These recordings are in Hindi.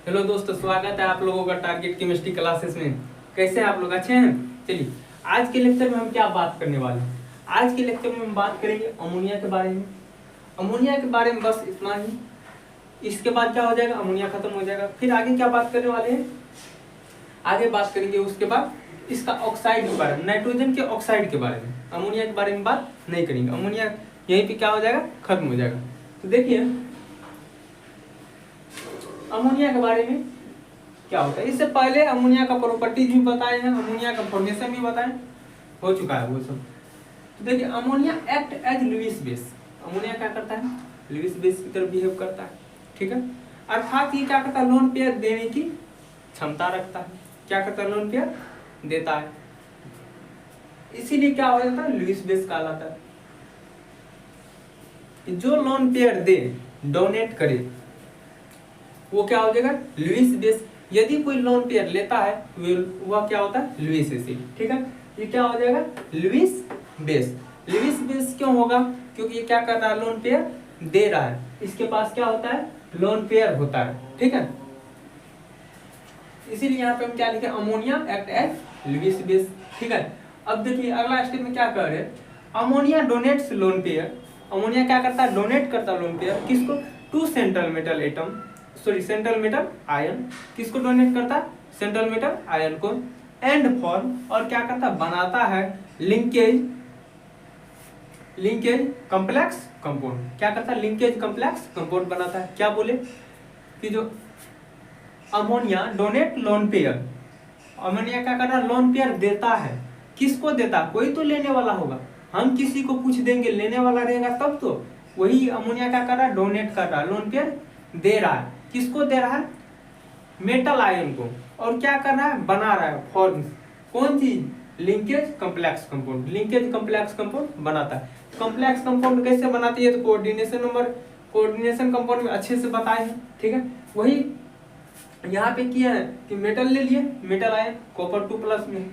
हेलो दोस्तों, स्वागत है आप लोगों का टारगेट केमिस्ट्री क्लासेस में। कैसे हैं आप लोग? अच्छे हैं। चलिए, आज के लेक्चर में हम क्या बात करने वाले हैं। आज के लेक्चर में हम बात करेंगे अमोनिया के बारे में। अमोनिया के बारे में बस इतना ही। इसके बाद क्या हो जाएगा, अमोनिया खत्म हो जाएगा। फिर आगे क्या बात करने वाले हैं, आगे बात करेंगे उसके बाद इसका ऑक्साइड के बारे में, नाइट्रोजन के ऑक्साइड के बारे में। अमोनिया के बारे में बात नहीं करेंगे। अमोनिया यहीं पे क्या हो जाएगा, खत्म हो जाएगा। तो देखिए अमोनिया के बारे में क्या होता है। इससे पहले अमोनिया का प्रॉपर्टीज भी बताए हैं, अमोनिया का फॉर्मेशन भी बताए, हो चुका है वो सब। तो देखिए ammonia act as Lewis base. Ammonia क्या करता है, लुईस बेस की तरह बिहेव करता है, ठीक है। अर्थात ये क्या करता है, लोन पेयर देने की क्षमता रखता है। क्या करता है, लोन पेयर देता है, इसीलिए क्या हो जाता है, लुईस बेस कहलाता है। जो लोन पेयर दे, डोनेट करे, वो क्या हो जाएगा, लुईस बेस। यदि कोई लोन पेयर लेता है वह क्या होता है, लुईस एसिड, ठीक है। ये क्या हो जाएगा, लुईस बेस। लुईस बेस क्यों होगा, क्योंकि ये क्या कर रहा है, लोन पेयर दे रहा है। इसके पास क्या होता है, लोन पेयर होता है, ठीक है। इसीलिए यहाँ पे हम क्या लिखे, ammonia act as Lewis base, ठीक है। अब देखिए अगला स्टेप में क्या कर रहे हैं, ammonia donates lone pair. Ammonia क्या करता है, डोनेट करता है लोन पेयर किसको, to central metal atom, sorry central metal ion. किसको डोनेट करता है, सेंट्रल मेटल आयन को। एंड फॉर्म, और क्या करता है, बनाता है लिंकेज कॉम्प्लेक्स कंपाउंड। क्या करता है, लिंकेज कॉम्प्लेक्स कंपाउंड बनाता है। क्या बोले कि जो ammonia donate loan pair, ammonia क्या कर रहा है, लोन पेयर देता है। किसको देता है, कोई तो लेने वाला होगा। हम किसी को कुछ देंगे, लेने वाला रहेगा तब तो। वही अमोनिया क्या कर रहा है, डोनेट कर रहा है, लोन पेयर दे रहा है। किसको दे रहा है, मेटल आयन को। और क्या कर रहा है, बना रहा है फॉर्म, कौन चीज, linkage complex compound. Linkage complex compound बनाता है। कॉम्प्लेक्स कंपाउंड कैसे बनाती है, तो कोऑर्डिनेशन कंपाउंड में अच्छे से बताए हैं, ठीक है। वही यहाँ पे किया है कि मेटल ले लिए, मेटल आयन कॉपर 2+ में,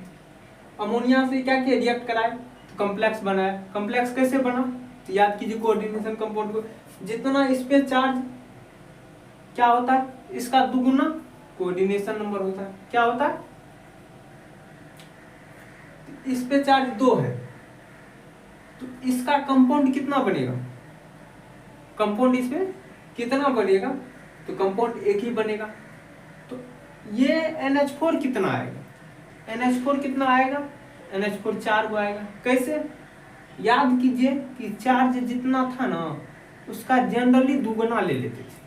अमोनिया से क्या किया, रिएक्ट कराया तो कॉम्प्लेक्स बनाया। कॉम्प्लेक्स कैसे बना, तो याद कीजिए कोऑर्डिनेशन कंपाउंड को, जितना इस पे चार्ज क्या होता है, इसका दुगुना कोऑर्डिनेशन नंबर होता है। क्या होता है, इस पे चार्ज 2 है तो इसका कंपाउंड कितना बनेगा, कंपाउंड इसमें कितना बनेगा, तो कंपाउंड एक ही बनेगा। तो ये NH4 कितना आएगा, NH4 कितना आएगा, NH4 4 को आएगा। कैसे, याद कीजिए कि चार्ज जितना था ना उसका जनरली दुगुना ले लेते थे।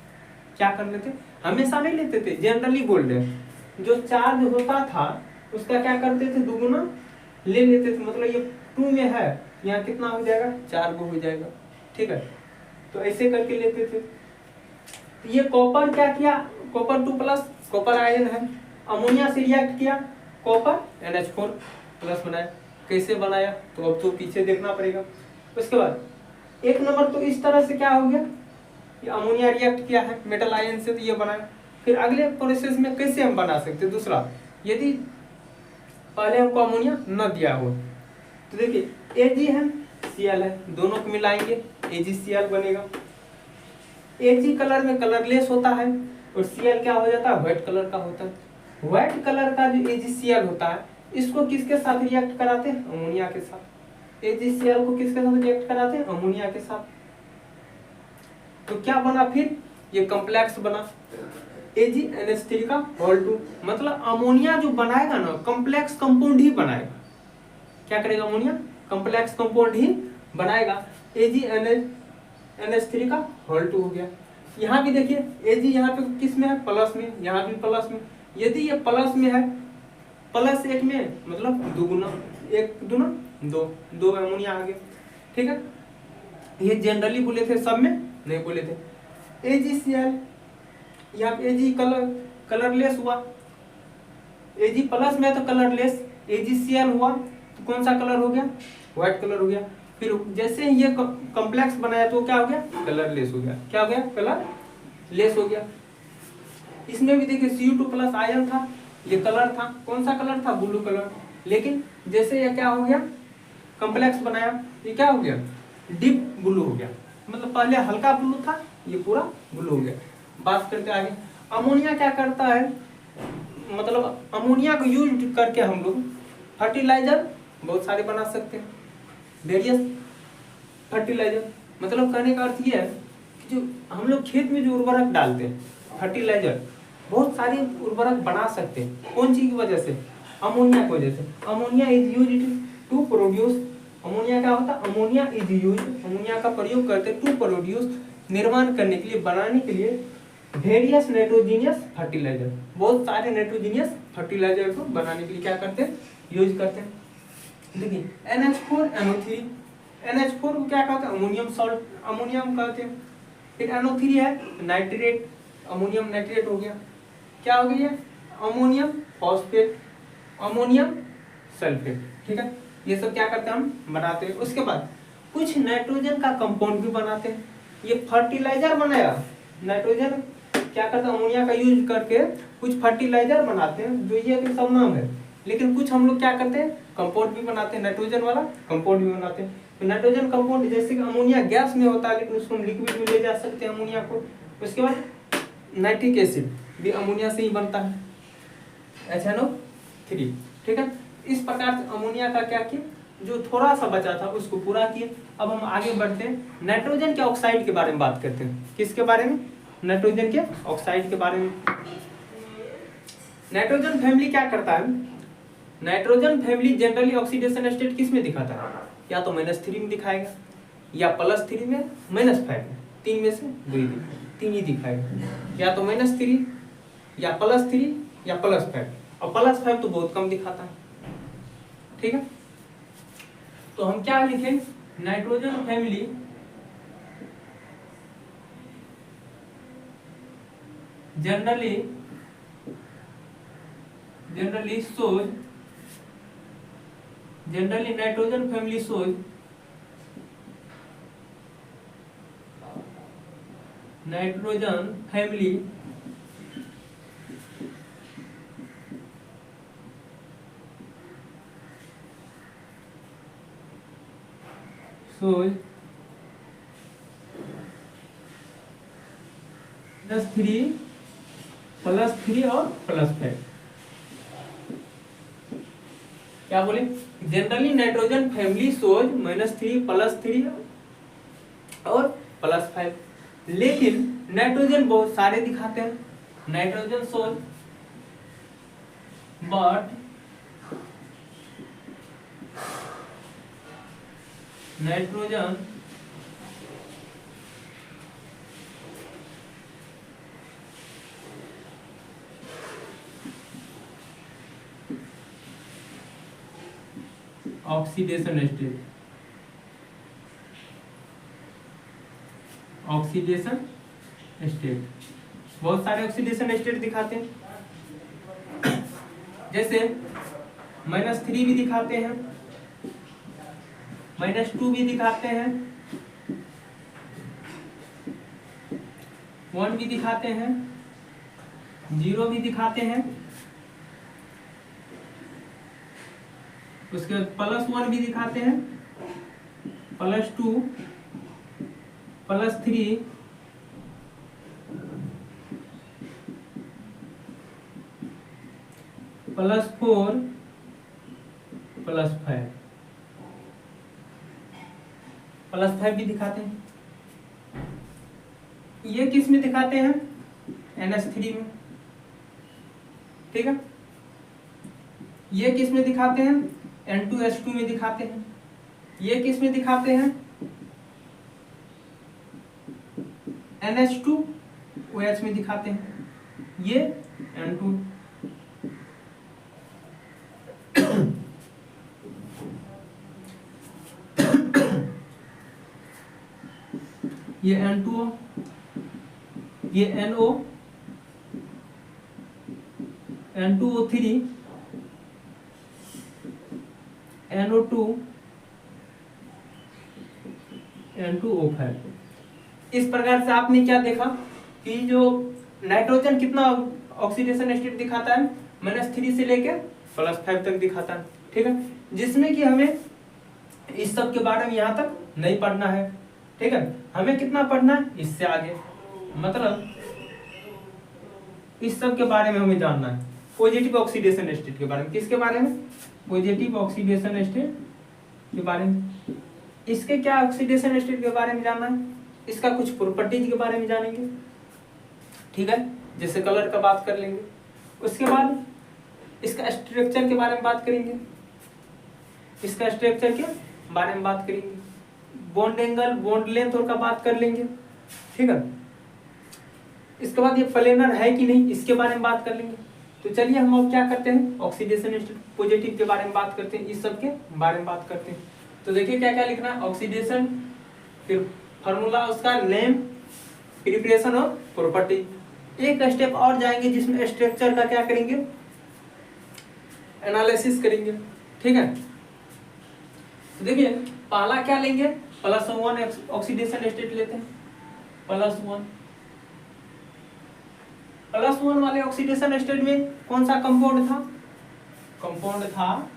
क्या कर लेते, हमेशा नहीं लेते थे, जनरली बोल रहे, जो चार्ज होता था उसका क्या करते थे, दुगुना ले लेते थे। मतलब ये 2 में है, यहाँ कितना हो जाएगा, 4 को हो जाएगा, ठीक है। तो ऐसे करके लेते थे। तो ये कॉपर क्या किया, कॉपर 2+, कॉपर आयन है, अमोनिया से रिएक्ट किया, कॉपर NH4+ बनाया। कैसे बनाया, तो अब तो पीछे देखना पड़ेगा। उसके बाद 1 नंबर तो इस तरह से क्या हो गया, ये अमोनिया रिएक्ट किया है मेटल आयन से, तो ये बनाया। फिर अगले प्रोसेस में कैसे हम बना सकते हैं, दूसरा, यदि पहले हमको अमोनिया न दिया हो तो देखिए Ag है, Cl है, दोनों को मिलाएंगे AgCl बनेगा। Ag कलर में कलरलेस होता है और Cl क्या हो जाता है, व्हाइट कलर का होता है। व्हाइट कलर का जो AgCl होता है इसको किसके साथ रिएक्ट कराते हैं, अमोनिया के साथ। AgCl को किसके साथ रिएक्ट कराते हैं, अमोनिया के साथ। तो क्या बना, फिर ये कॉम्प्लेक्स बना AgNH3 मतलब अमोनिया जो बनाएगा ना कॉम्प्लेक्स कंपाउंड ही बनाएगा। क्या करेगा, अमोनिया कॉम्प्लेक्स कंपाउंड ही बनाएगा। AgNH3 हो गया। यहाँ भी देखिए Ag यहाँ पे किस में है, प्लस में, यहाँ भी प्लस में। यदि ये प्लस में है, +1 में मतलब दुगुना, 1 दूना 2 अमोनिया आ गया, ठीक है। ये जनरली बोले थे, सब में नहीं बोले थे। AgCl, यहाँ पे Ag कलरलेस हुआ, Ag+ में तो कलरलेस, AgCl हुआ तो कौन सा कलर हो गया, व्हाइट कलर हो गया। फिर जैसे ये कॉम्प्लेक्स बनाया तो क्या हो गया, कलरलेस हो गया। क्या हो गया, कलरलेस हो गया। इसमें भी देखिए Cu2+ आयन था, ये कलर था, कौन सा कलर था, ब्लू कलर। लेकिन जैसे ये क्या हो गया, कॉम्प्लेक्स बनाया, ये क्या हो गया, डीप ब्लू हो गया। मतलब पहले हल्का ब्लू था, ये पूरा ब्लू हो गया। बात करते आगे, अमोनिया क्या करता है, मतलब अमोनिया को यूज करके हम लोग फर्टिलाइजर बहुत सारे बना सकते हैं, वेरियस फर्टिलाइजर। मतलब कहने का अर्थ ये है कि जो हम लोग खेत में जो उर्वरक डालते हैं फर्टिलाइजर, बहुत सारे उर्वरक बना सकते हैं। कौन चीज की वजह से? अमोनिया की वजह से। Ammonia is used to produce, ammonia क्या होता है? अमोनिया इज यूज्ड, अमोनिया का प्रयोग करते हैं टू प्रोड्यूस, निर्माण करने के लिए, बनाने के लिए वेरियस नाइट्रोजीनियस फर्टिलाइजर, बहुत सारे नाइट्रोजीनियस फर्टिलाइजर को बनाने के लिए क्या करते हैं? यूज करते हैं। देखिए NH4NO3, NH4 को क्या कहते हैं? अमोनियम सॉल्ट, अमोनियम कहते हैं। फिर NO3 है नाइट्रेट, अमोनियम नाइट्रेट हो गया। क्या हो गया? Ammonium phosphate, ammonium sulphate. ठीक है, ये सब क्या करते हैं? हम बनाते हैं। उसके बाद कुछ नाइट्रोजन का कंपाउंड भी बनाते हैं। ये फर्टिलाइजर बनाया, नाइट्रोजन क्या करते हैं? अमोनिया का यूज करके कुछ फर्टिलाइजर बनाते हैं, जो ये सब नाम है। लेकिन कुछ हम लोग क्या करते हैं? कंपाउंड भी बनाते हैं, नाइट्रोजन वाला कंपाउंड भी बनाते हैं। तो नाइट्रोजन कंपाउंड जैसे कि अमोनिया गैस में होता है, लेकिन उसको हम लिक्विड में ले जा सकते हैं अमोनिया को। उसके बाद नाइट्रिक एसिड भी अमोनिया से ही बनता है, HNO3। ठीक है, इस प्रकार से अमोनिया का क्या किया, जो थोड़ा सा बचा था उसको पूरा किए। अब हम आगे बढ़ते हैं, नाइट्रोजन के ऑक्साइड के बारे में बात करते हैं। किसके बारे में? नाइट्रोजन के ऑक्साइड के बारे में। नाइट्रोजन फैमिली क्या करता है? Nitrogen family generally oxidation state किस में दिखाता है? या तो -3 में दिखाएगा, या +3 में, -5 में, 3 में से 2 ही दिखाएगा। या तो -3, या +3, या +5। और +5 तो बहुत कम दिखाता है। ठीक है, तो हम क्या लिखें? Nitrogen family generally shows, generally nitrogen family shows nitrogen family shows +3 और +5। क्या बोले? जनरली नाइट्रोजन फैमिली सोज -3, +3 और +5। लेकिन नाइट्रोजन बहुत सारे दिखाते हैं, nitrogen shows, but nitrogen oxidation state, oxidation state, बहुत सारे ऑक्सीडेशन स्टेट दिखाते हैं। जैसे -3 भी दिखाते हैं, -2 भी दिखाते हैं, 1 भी दिखाते हैं, 0 भी दिखाते हैं। उसके बाद +1 भी दिखाते हैं, +2, +3, +4, +5, +5 भी दिखाते हैं। ये किस में दिखाते हैं? NH3 में। ठीक है, ये किस में दिखाते हैं? N2H2 में दिखाते हैं। ये किस में दिखाते हैं? NH2OH में दिखाते हैं। ये N2, ये N2O, ये NO, N2O3, NO2, N2O5। इस प्रकार से आपने क्या देखा कि जो नाइट्रोजन कितना ऑक्सीडेशन स्टेट दिखाता है? -3 से लेके +5 तक दिखाता है। ठीक है, जिसमें कि हमें इस सब के बारे में यहाँ तक नहीं पढ़ना है। ठीक है, हमें कितना पढ़ना है? इससे आगे, मतलब इस सब के बारे में हमें जानना है। पॉजिटिव ऑक्सीडेशन स्टेट के बारे में, किसके बारे में? पॉजिटिव ऑक्सीडेशन स्टेट के बारे में। इसके क्या ऑक्सीडेशन स्टेट के बारे में जानना है, इसका कुछ प्रॉपर्टीज के बारे में जानेंगे, ठीक है, जैसे कलर का बात कर लेंगे। उसके बाद इसका स्ट्रक्चर के बारे में बात करेंगे, इसका स्ट्रक्चर के बारे में बात करेंगे, बॉन्ड एंगल, बॉन्ड लेंथ और का बात कर लेंगे, ठीक है। इसके बाद ये प्लेनर है कि नहीं इसके बारे में बात कर लेंगे। तो चलिए हम अब क्या करते हैं, ऑक्सीडेशन स्टेट पॉजिटिव के बारे में बात करते हैं, इस सब के बारे में बात करते हैं। तो देखिए क्या क्या लिखना है, ऑक्सीडेशन, फिर फार्मूला उसका, नेम, प्रिपरेशन और प्रॉपर्टी। एक स्टेप और जाएंगे जिसमें स्ट्रक्चर का क्या करेंगे, एनालिसिस करेंगे, ठीक है। तो देखिए पहला क्या लेंगे, +1 ऑक्सीडेशन स्टेट लेते हैं, +1 वाले ऑक्सीडेशन स्टेट में कौन सा कंपाउंड था, कंपाउंड था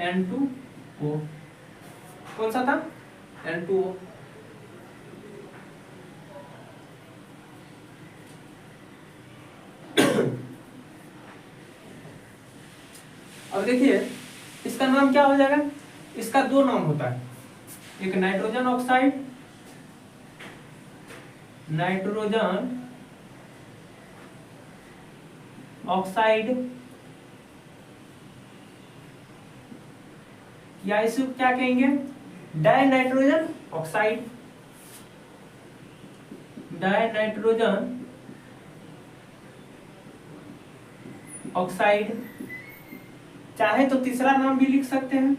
N2O, कौन सा था, N2O। अब देखिए इसका नाम क्या हो जाएगा, इसका दो नाम होता है, एक नाइट्रोजन ऑक्साइड, नाइट्रोजन ऑक्साइड, या इसे क्या कहेंगे, die nitrogen oxide, die nitrogen oxide. चाहे तो तीसरा नाम भी लिख सकते हैं,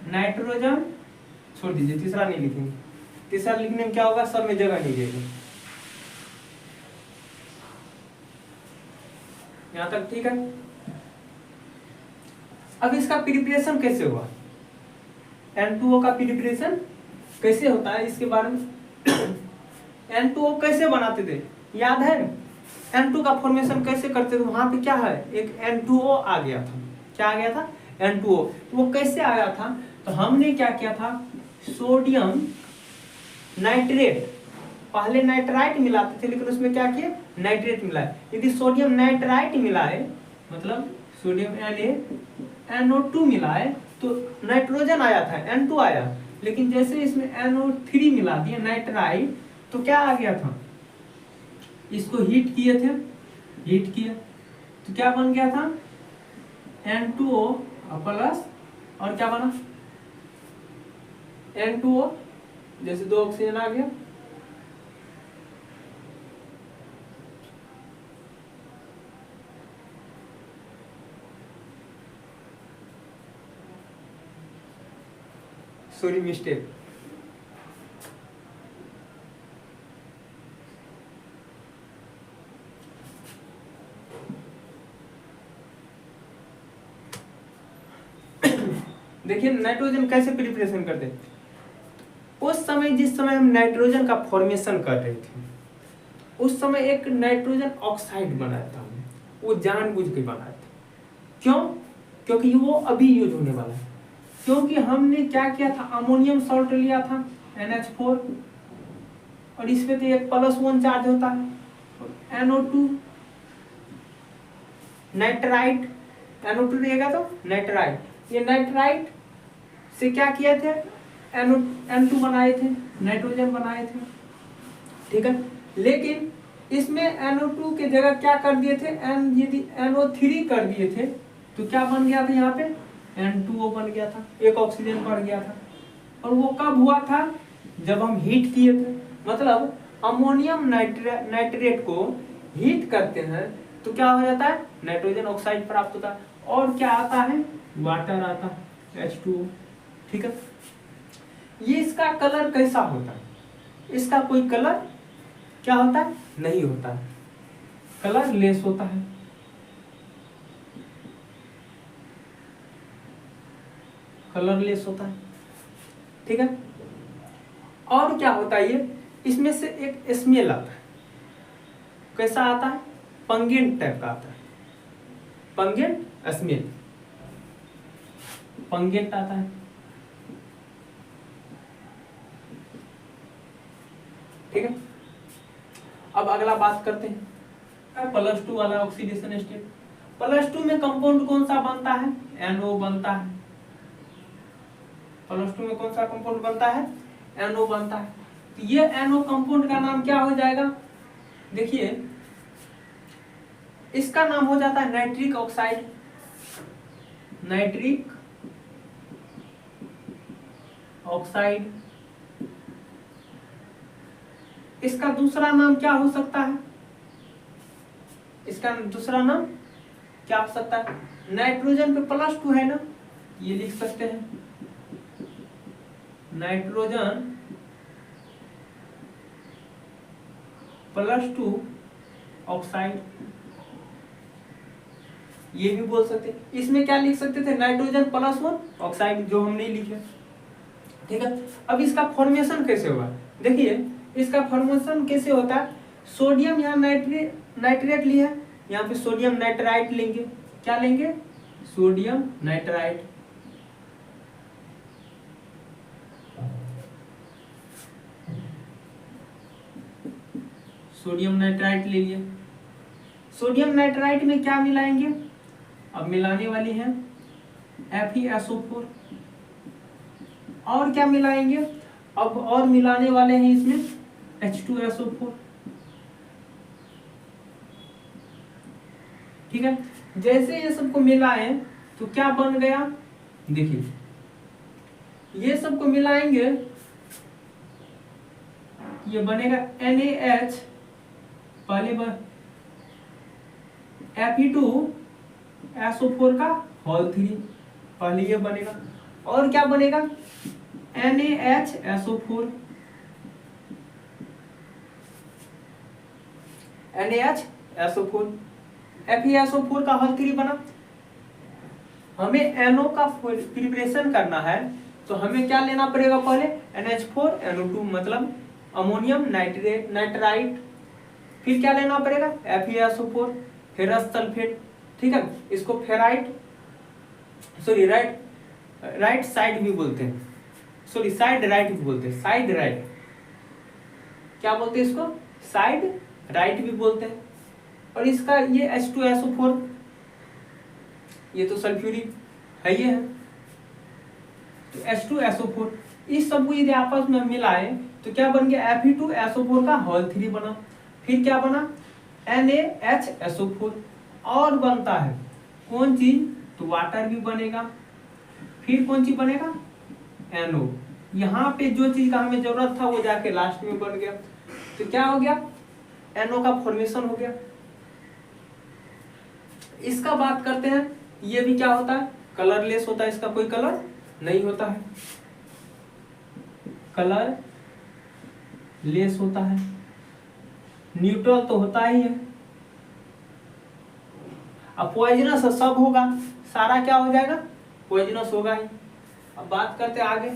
नाइट्रोजन, छोड़ दीजिए तीसरा नहीं लिखेंगे, तीसरा लिखने में क्या होगा, सब में जगह नहीं देगा। यहां तक ठीक है। अब इसका प्रिपरेशन कैसे हुआ, N2O का प्रिपरेशन कैसे होता है इसके बारे में। N2O कैसे बनाते थे याद है, N2 का फॉर्मेशन कैसे करते थे, वहां पे क्या है, एक N2O आ गया था, क्या आ गया था, N2O। तो वो कैसे आया था, तो हमने क्या किया था, सोडियम नाइट्रेट, पहले नाइट्राइट मिलाते थे लेकिन उसमें क्या किए, नाइट्रेट मिलाए। यदि सोडियम नाइट्राइट मिलाए, मतलब सोडियम NaNO2 मिलाए तो नाइट्रोजन आया था, N2 आया, लेकिन जैसे इसमें NO3 मिला दिया नाइट्राइट, तो क्या आ गया था, इसको हीट किए थे, हीट किया तो क्या बन गया था, N2O प्लस, और क्या बना, N2O, जैसे 2 ऑक्सीजन आ गया, सॉरी मिस्टेक, देखिए नाइट्रोजन कैसे प्रिपरेशन करते हैं। उस समय जिस समय हम नाइट्रोजन का फॉर्मेशन कर रहे थे, उस समय एक नाइट्रोजन ऑक्साइड बनाया था हमने, वो जानबूझ के बनाया था, क्यों, क्योंकि वो अभी यूज होने वाला है। क्योंकि हमने क्या किया था, अमोनियम सॉल्ट लिया था NH4, और इसमें तो एक +1 चार्ज होता है, NO2 नाइट्राइट, NO2 रहेगा तो नाइट्राइट, ये नाइट्राइट से क्या किए थे, N2 बनाए थे, नाइट्रोजन बनाए थे, ठीक है। लेकिन इसमें NO2 के जगह क्या कर दिए थे, यदि NO3 कर दिए थे तो क्या बन गया था, यहाँ पे N2O बन गया था, एक ऑक्सीजन बढ़ गया था। और वो कब हुआ था, जब हम हीट किए थे, मतलब अमोनियम नाइट्रेट को हीट करते हैं तो क्या हो जाता है, नाइट्रोजन ऑक्साइड प्राप्त होता है, और क्या आता है, वाटर आता है, H2O, ठीक है। ये इसका कलर कैसा होता है, इसका कोई कलर क्या होता है, नहीं होता है, कलर लेस होता है, कलरलेस होता है, ठीक है। और क्या होता है, ये इसमें से एक स्मेल आता है, कैसा आता है, पंगेंट टाइप का आता है, पंगेंट स्मेल, पंगेंट आता है। ठीक है। अब अगला बात करते हैं +2 वाला ऑक्सीडेशन स्टेट। +2 में कंपाउंड कौन सा बनता है? NO बनता है। +2 में कौन सा कंपाउंड बनता है? NO बनता है। तो ये NO कंपाउंड का नाम क्या हो जाएगा? देखिए इसका नाम हो जाता है नाइट्रिक ऑक्साइड। Nitric oxide. इसका दूसरा नाम क्या हो सकता है? इसका दूसरा नाम क्या हो सकता है? नाइट्रोजन पे +2 है ना, ये लिख सकते हैं नाइट्रोजन +2 ऑक्साइड, ये भी बोल सकते। इसमें क्या लिख सकते थे? नाइट्रोजन +1 ऑक्साइड, जो हम नहीं लिखे। ठीक है। अब इसका फॉर्मेशन कैसे होगा? देखिए इसका फॉर्मेशन कैसे होता है। सोडियम यहाँ नाइट्रेट लिया है, यहाँ पे सोडियम नाइट्राइट लेंगे। क्या लेंगे? Sodium nitrite. सोडियम नाइट्राइट ले लिए। सोडियम नाइट्राइट में क्या मिलाएंगे? अब मिलाने वाली है FeSO4। और क्या मिलाएंगे? अब और मिलाने वाले हैं इसमें H2SO4। ठीक है। जैसे ये सबको मिलाएं तो क्या बन गया? देखिए ये सबको मिलाएंगे, ये बनेगा NaH, पहले Fe2SO4 का होल 3, पहले ये बनेगा। और क्या बनेगा? NaHSO4। NaHSO4 FeSO4 का होल 3 बना। हमें NO का प्रिपरेशन करना है तो हमें क्या लेना पड़ेगा? पहले NH4NO2 मतलब अमोनियम नाइट्राइट। फिर क्या लेना पड़ेगा? FeSO4, ferrous sulphate. ठीक है। इसको फेराइट, सॉरी राइट साइड भी बोलते हैं, सॉरी साइड राइट भी बोलते हैं। साइड राइट क्या बोलते हैं इसको? साइड राइट भी बोलते हैं। और इसका ये H2SO4, ये तो सल्फ्यूरिक है, ये है तो H2SO4। इस सबको यदि आपस में मिलाएं तो क्या बन गया? Fe2SO4 का होल 3 बना। फिर क्या बना? NaHSO4। और बनता है कौन चीज? तो वाटर भी बनेगा। फिर कौन चीज बनेगा? NO। यहाँ पे जो चीज का हमें जरूरत था वो जाके लास्ट में बन गया। तो क्या हो गया? NO का फॉर्मेशन हो गया। इसका बात करते हैं, ये भी क्या होता है? कलरलेस होता है, इसका कोई कलर नहीं होता है, कलर लेस होता है। न्यूट्रल तो होता ही है। अब पॉइजनस सब होगा, सारा क्या हो जाएगा? पॉइजनस होगा ही। अब बात करते हैं आगे।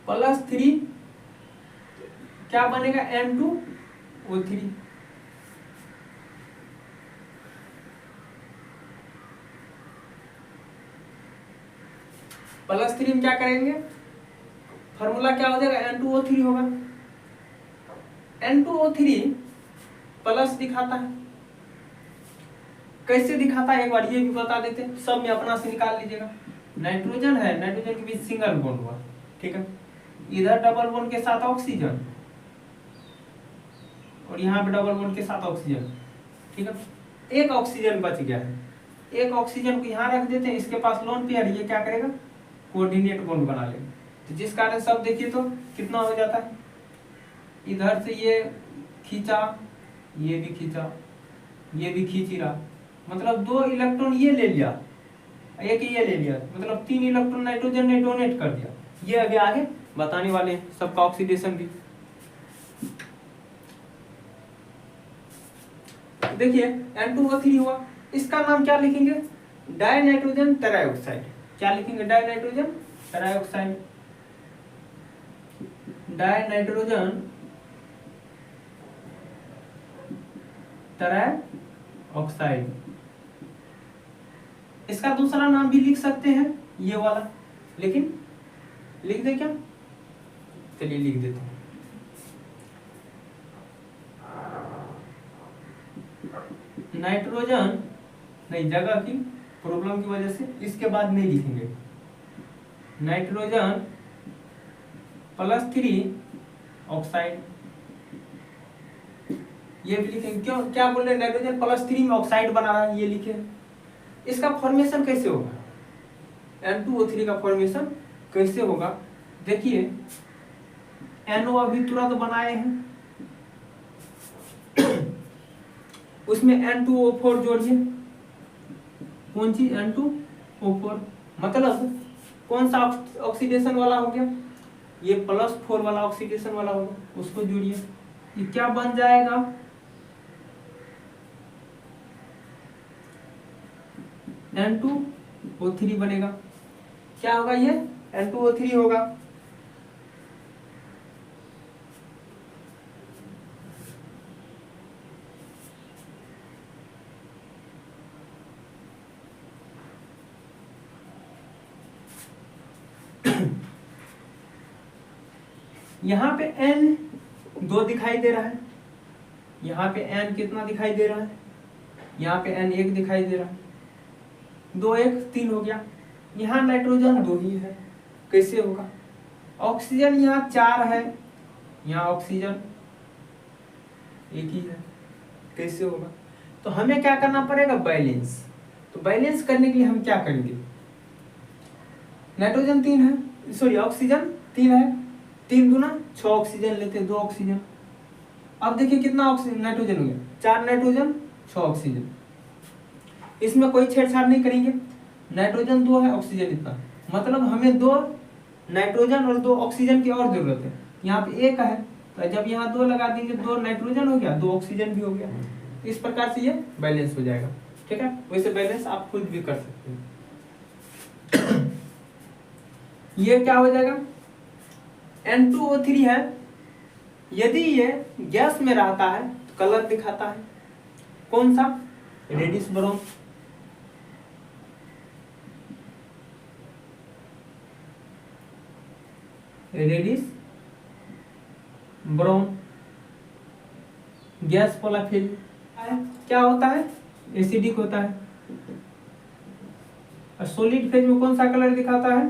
+3 क्या बनेगा? N2O3। +3 में क्या करेंगे? फॉर्मूला क्या हो जाएगा? N2O3 होगा। N2O3 प्लस दिखाता है। कैसे दिखाता है एक बार ये भी बता देते हैं, सब में अपना से निकाल लीजिएगा। नाइट्रोजन है, नाइट्रोजन के बीच सिंगल बॉन्ड हुआ। ठीक है। इधर डबल बॉन्ड के साथ ऑक्सीजन और यहाँ पे डबल बॉन्ड के साथ ऑक्सीजन। ठीक है। एक ऑक्सीजन बच गया है, एक ऑक्सीजन को यहाँ रख देते हैं, इसके पास लोन पेयर, ये क्या करेगा? कोऑर्डिनेट बॉन्ड बना लेगा। तो जिस कारण सब देखिए तो कितना हो जाता है? इधर से ये खींचा, ये भी खींचा, ये भी खींच ही रहा, मतलब 2 इलेक्ट्रॉन ये ले लिया, एक ये ले लिया, मतलब 3 इलेक्ट्रॉन नाइट्रोजन ने डोनेट कर दिया। ये अभी आगे बताने वाले हैं सबका ऑक्सीडेशन भी। देखिए N2O3 हुआ, इसका नाम क्या लिखेंगे? Di nitrogen tetraoxide. क्या लिखेंगे? Di nitrogen tetraoxide. Di nitrogen tetraoxide. इसका दूसरा नाम भी लिख सकते हैं ये वाला, लेकिन लिख दे क्या, चलिए लिख देता हूं। नाइट्रोजन नहीं, जगह की प्रॉब्लम की वजह से इसके बाद नहीं लिखेंगे। नाइट्रोजन +3 ऑक्साइड, ये भी लिखेंगे। क्यों, क्या बोल रहे हैं, नाइट्रोजन +3 में ऑक्साइड बना रहा है, ये लिखे। इसका फॉर्मेशन कैसे होगा, N2O3 का फॉर्मेशन कैसे होगा, देखिए NO अभी तुरंत बनाए हैं, उसमें N2O4 जोड़िए, कौन सी N2O4, मतलब कौन सा ऑक्सीडेशन वाला हो गया, ये +4 वाला ऑक्सीडेशन वाला होगा, उसको जोड़िए, ये क्या बन जाएगा, N2O3 बनेगा। क्या होगा ये, N2O3 होगा। यहाँ पे N2 दिखाई दे रहा है, यहाँ पे N कितना दिखाई दे रहा है, यहाँ पे N1 दिखाई दे रहा है, 2 1 3 हो गया। यहाँ नाइट्रोजन 2 ही है, कैसे होगा। ऑक्सीजन यहाँ 4 है, यहाँ ऑक्सीजन 1 ही है, कैसे होगा। तो हमें क्या करना पड़ेगा, बैलेंस। तो बैलेंस करने के लिए हम क्या करेंगे, नाइट्रोजन 3 है, सॉरी ऑक्सीजन 3 है, 3 दूना 6 ऑक्सीजन लेते हैं, 2 ऑक्सीजन। अब देखिए कितना ऑक्सीजन नाइट्रोजन हो गया, 4 नाइट्रोजन 6 ऑक्सीजन। इसमें कोई छेड़छाड़ नहीं करेंगे, नाइट्रोजन 2 है, ऑक्सीजन इतना, मतलब हमें 2 नाइट्रोजन और 2 ऑक्सीजन की और जरूरत है। यहाँ पे 1 है, तो जब यहाँ 2 लगा देंगे, 2 नाइट्रोजन हो गया, 2 ऑक्सीजन भी हो गया। इस प्रकार से ये बैलेंस हो जाएगा, ठीक है। वैसे बैलेंस आप खुद भी कर सकते हैं। ये क्या हो जाएगा, N2O3 है, यदि ये गैस में रहता है तो कलर दिखाता है, कौन सा, reddish brown. Reddish brown gas वाला फेज क्या होता है, एसिडिक होता है। और सॉलिड फेज में कौन सा कलर दिखाता है,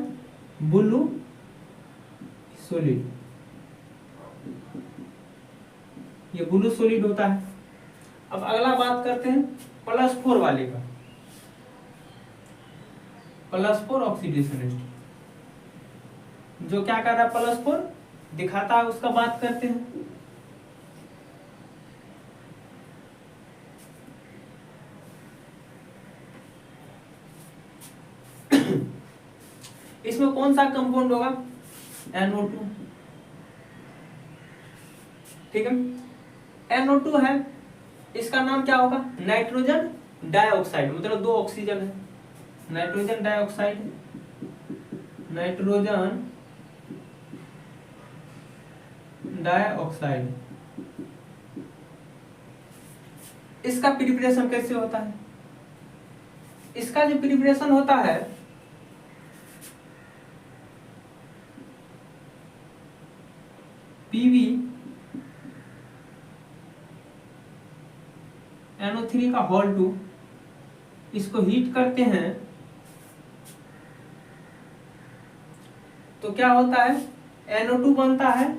ब्लू सॉलिड, ये ब्लू सॉलिड होता है। अब अगला बात करते हैं +4 वाले का, +4 ऑक्सीडेशन स्टेट, जो क्या कर रहा है, +4 दिखाता है, उसका बात करते हैं। इसमें कौन सा कंपाउंड होगा, NO2, ठीक है। NO2 है, इसका नाम क्या होगा, नाइट्रोजन डाइऑक्साइड, मतलब 2 ऑक्सीजन है, नाइट्रोजन डाइऑक्साइड, नाइट्रोजन डाइऑक्साइड। इसका प्रिपरेशन कैसे होता है, इसका जो प्रिपरेशन होता है, PbNO3 का होल 2, इसको हीट करते हैं तो क्या होता है, NO2 बनता है,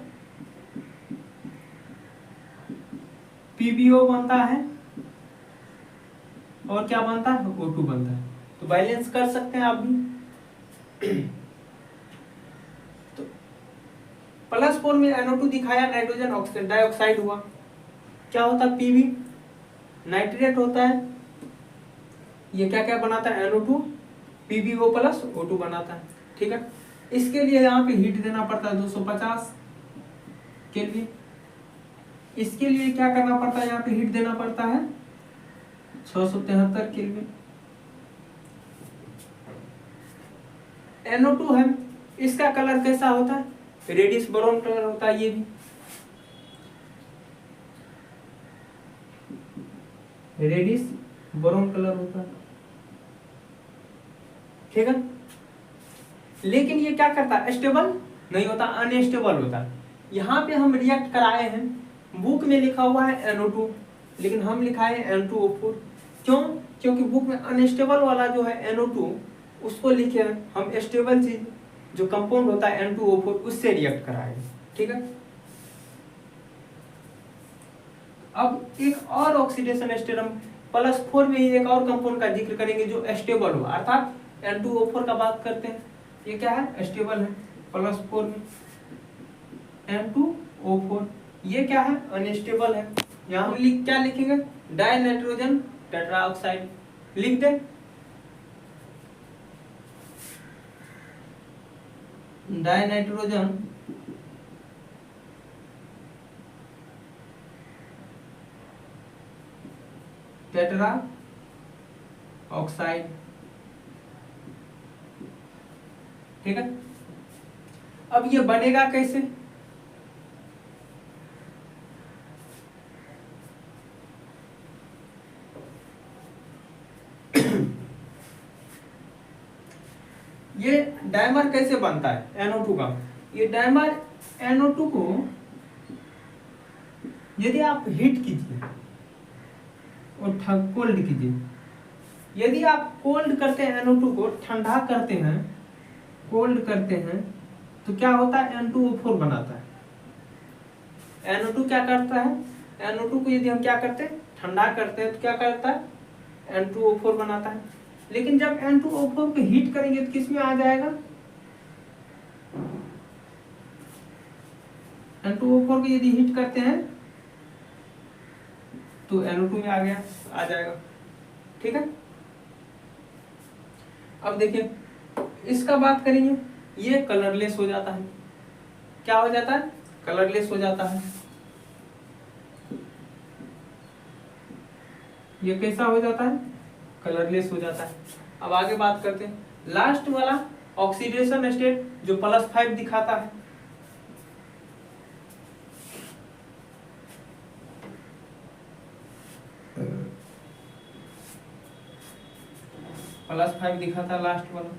PbO बनता है, और क्या बनता है, O2 बनता है। तो बैलेंस कर सकते हैं आप भी। तो +4 में NO2 दिखाया, नाइट्रोजन डाइऑक्साइड हुआ, क्या होता है, Pb नाइट्रेट होता है, ये क्या क्या बनाता है, NO2 PbO + O2 बनाता है, ठीक है। इसके लिए यहाँ पे हीट देना पड़ता है 250 केल्विन। इसके लिए क्या करना पड़ता है, यहाँ पे हीट देना पड़ता है 673 केल्विन। NO2 है, इसका कलर कैसा होता है, रेडिश ब्राउन कलर होता है, ये भी रेडिश ब्राउन कलर होता है। ठीक है। लेकिन ये क्या करता है, स्टेबल नहीं होता, अनस्टेबल होता है। यहाँ पे हम रिएक्ट कराए हैं, बुक में लिखा हुआ है NO2, लेकिन हम लिखा है N2O4। क्यों? क्योंकि बुक में अनस्टेबल वाला जो है NO2 उसको लिखे हैं हम स्टेबल चीज जो कंपाउंड होता है N2O4 उससे रिएक्ट कराए। ठीक है। अब एक और ऑक्सीडेशन स्टेट हम +4 में ही एक और कंपाउंड का जिक्र करेंगे जो स्टेबल हो, अर्थात N2O4 का बात करते हैं। ये क्या है, स्टेबल है। +4 में N2O4, ये क्या है, अनस्टेबल है। यहाँ हम क्या लिखेंगे, डाई नाइट्रोजन टेट्राऑक्साइड लिख दे। Di nitrogen tetra oxide. ठीक है। अब ये बनेगा कैसे, ये डायमर कैसे बनता है NO2 का। ये डायमर NO2 को यदि आप हीट कीजिए और कोल्ड कीजिए, यदि आप कोल्ड करते हैं NO2 को, ठंडा करते हैं, कोल्ड करते हैं, तो क्या होता है, N2O4 बनाता है। NO2 क्या करता है, NO2 को यदि हम क्या करते हैं, ठंडा करते हैं, तो क्या करता है, N2O4 बनाता है। लेकिन जब N2O4 को हीट करेंगे तो किस में आ जाएगा, N2O4 को यदि हीट करते हैं तो NO2 में आ जाएगा। ठीक है। अब देखिए इसका बात करेंगे, ये कलरलेस हो जाता है। क्या हो जाता है, कलरलेस हो जाता है। ये कैसा हो जाता है, कलरलेस हो जाता है। अब आगे बात करते हैं, लास्ट वाला ऑक्सीडेशन स्टेट जो +5 दिखाता है। +5 दिखाता लास्ट वाला,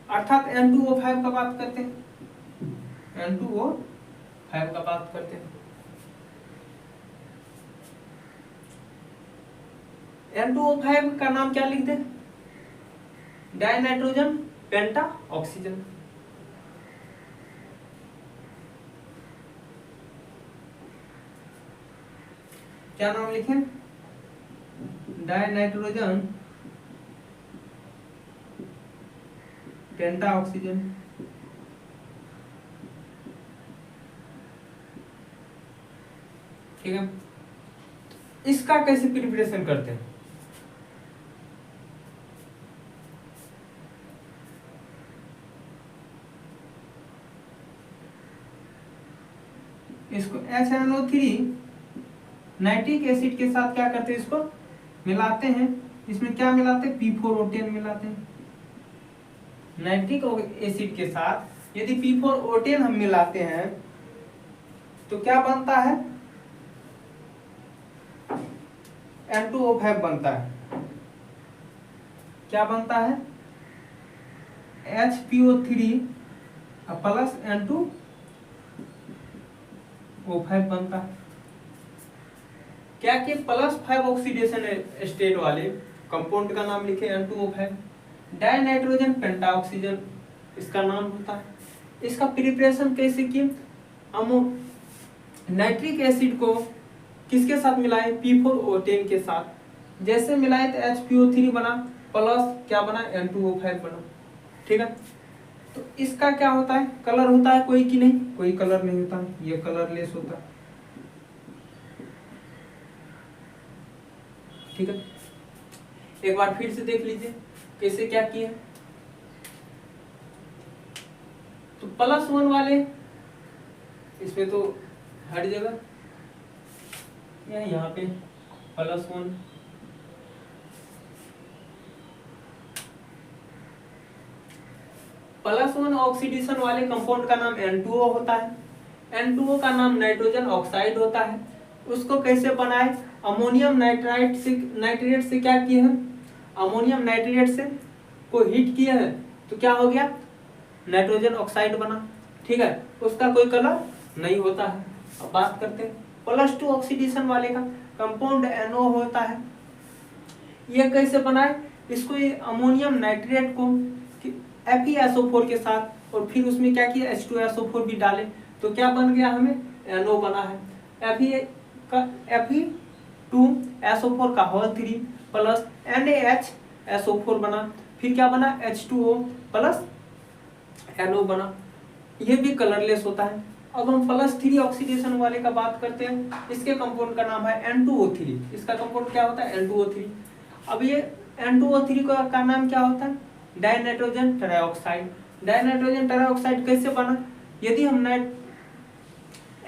अर्थात N2O5 का बात करते हैं। N2O5 का बात करते हैं। N2O5 का नाम क्या लिख दे, डाई नाइट्रोजन पेंटा ऑक्सीजन। क्या नाम लिखें, डाई नाइट्रोजन पेंटा ऑक्सीजन। ठीक है। इसका कैसे प्रिपरेशन करते हैं, इसको HNO3 नाइट्रिक एसिड के साथ क्या करते हैं, इसको मिलाते हैं। इसमें क्या मिलाते हैं, P4O10 मिलाते हैं। नाइट्रिक एसिड के साथ यदि P4O10 हम मिलाते हैं तो क्या बनता है, N2O5 बनता है। क्या बनता है, HPO3 प्लस N2O5 बनता है। क्या कि +5 ऑक्सीडेशन स्टेट वाले कंपाउंड का नाम लिखे N2O5। डाई नाइट्रोजन पेंटाऑक्सीजन इसका नाम होता है। इसका प्रिपरेशन कैसे किए, हम नाइट्रिक एसिड को किसके साथ मिलाए, P4O10 के साथ। जैसे मिलाए तो HPO3 बना, प्लस क्या बना, N2O5 बना। ठीक है। तो इसका क्या होता है, कलर होता है कोई कि नहीं, कोई कलर नहीं होता, ये कलरलेस होता है। ठीक है। एक बार फिर से देख लीजिए कैसे क्या किए। तो +1 वाले इसमें तो हर जगह यहाँ पे +1, +1 ऑक्सीडेशन वाले कंपाउंड का नाम N2O होता है। N2O का नाम नाइट्रोजन ऑक्साइड होता है। उसको कैसे बनाए, अमोनियम नाइट्रेट से क्या किए हैं, अमोनियम नाइट्रेट से को हीट किया है तो क्या हो गया, नाइट्रोजन ऑक्साइड बना, ठीक है, उसका कोई कलर नहीं होता है। अब बात करते हैं +2 ऑक्सीडेशन वाले का, कंपाउंड NO होता है, ये कैसे बनाए, इसको ये अमोनियम नाइट्रेट को FeSO4 के साथ और फिर उसमें क्या किया H2SO4 भी डाले तो क्या बन गया, हमें NO बना है। Fe2SO4 का होल 3 प्लस NaHSO4 बना, फिर क्या बना H2O प्लस NO बना, ये भी कलरलेस होता है। अब हम +3 ऑक्सीडेशन वाले का बात करते हैं, इसके कंपाउंड का नाम है N2O3, इसका कंपाउंड क्या होता है N2O3। अब ये N2O3 का नाम क्या होता है, डाइनाइट्रोजन ट्राइऑक्साइड। डाइनाइट्रोजन ट्राइऑक्साइड कैसे बना, यदि हम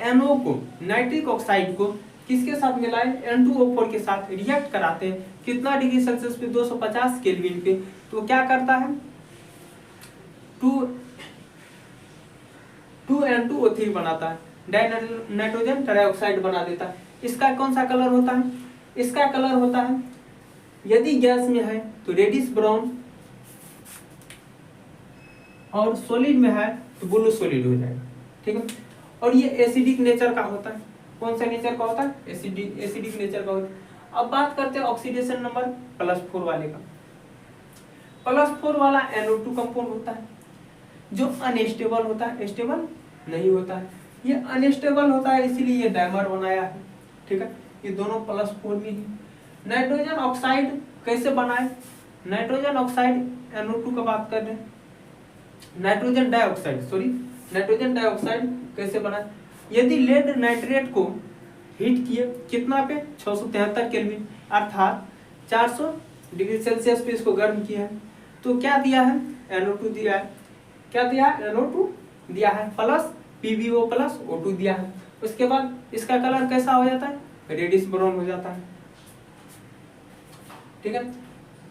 NO को नाइट्रिक ऑक्साइड को किसके साथ मिलाएं, N2O4 के साथ रिएक्ट कराते हैं, कितना डिग्री सेल्सियस पे, 250 केल्विन पे, तो क्या करता है 2N2O3 बनाता है, डाइनाइट्रोजन ट्राइऑक्साइड बना देता है। इसका कौन सा कलर होता है, इसका कलर होता है, यदि गैस में है तो रेडिश ब्राउन और सॉलिड में है तो ब्लू सॉलिड हो जाएगा, ठीक है। और ये एसिडिक नेचर का होता है, कौन सा नेचर का होता है, एसिडिक नेचर का होता है। अब बात करते हैं ऑक्सीडेशन नंबर +4 वाले का। +4 वाला NO2 कंपाउंड होता है जो अनस्टेबल होता है, स्टेबल नहीं होता है, ये अनस्टेबल होता है इसीलिए ये डायमर बनाया है, ठीक है। ये दोनों +4 में ही। नाइट्रोजन ऑक्साइड कैसे बनाए, नाइट्रोजन ऑक्साइड NO2 का बात कर रहे हैं, नाइट्रोजन डाइऑक्साइड कैसे बनाए, यदि लेड नाइट्रेट को हीट किए कितना पे 673 केल्विन अर्थात 400 डिग्री सेल्सियस पे इसको गर्म किया है तो क्या दिया है NO2 दिया है, क्या दिया है NO2 दिया है प्लस PbO प्लस O2 दिया है। उसके बाद इसका कलर कैसा हो जाता है, रेडिश ब्राउन हो जाता है, ठीक है।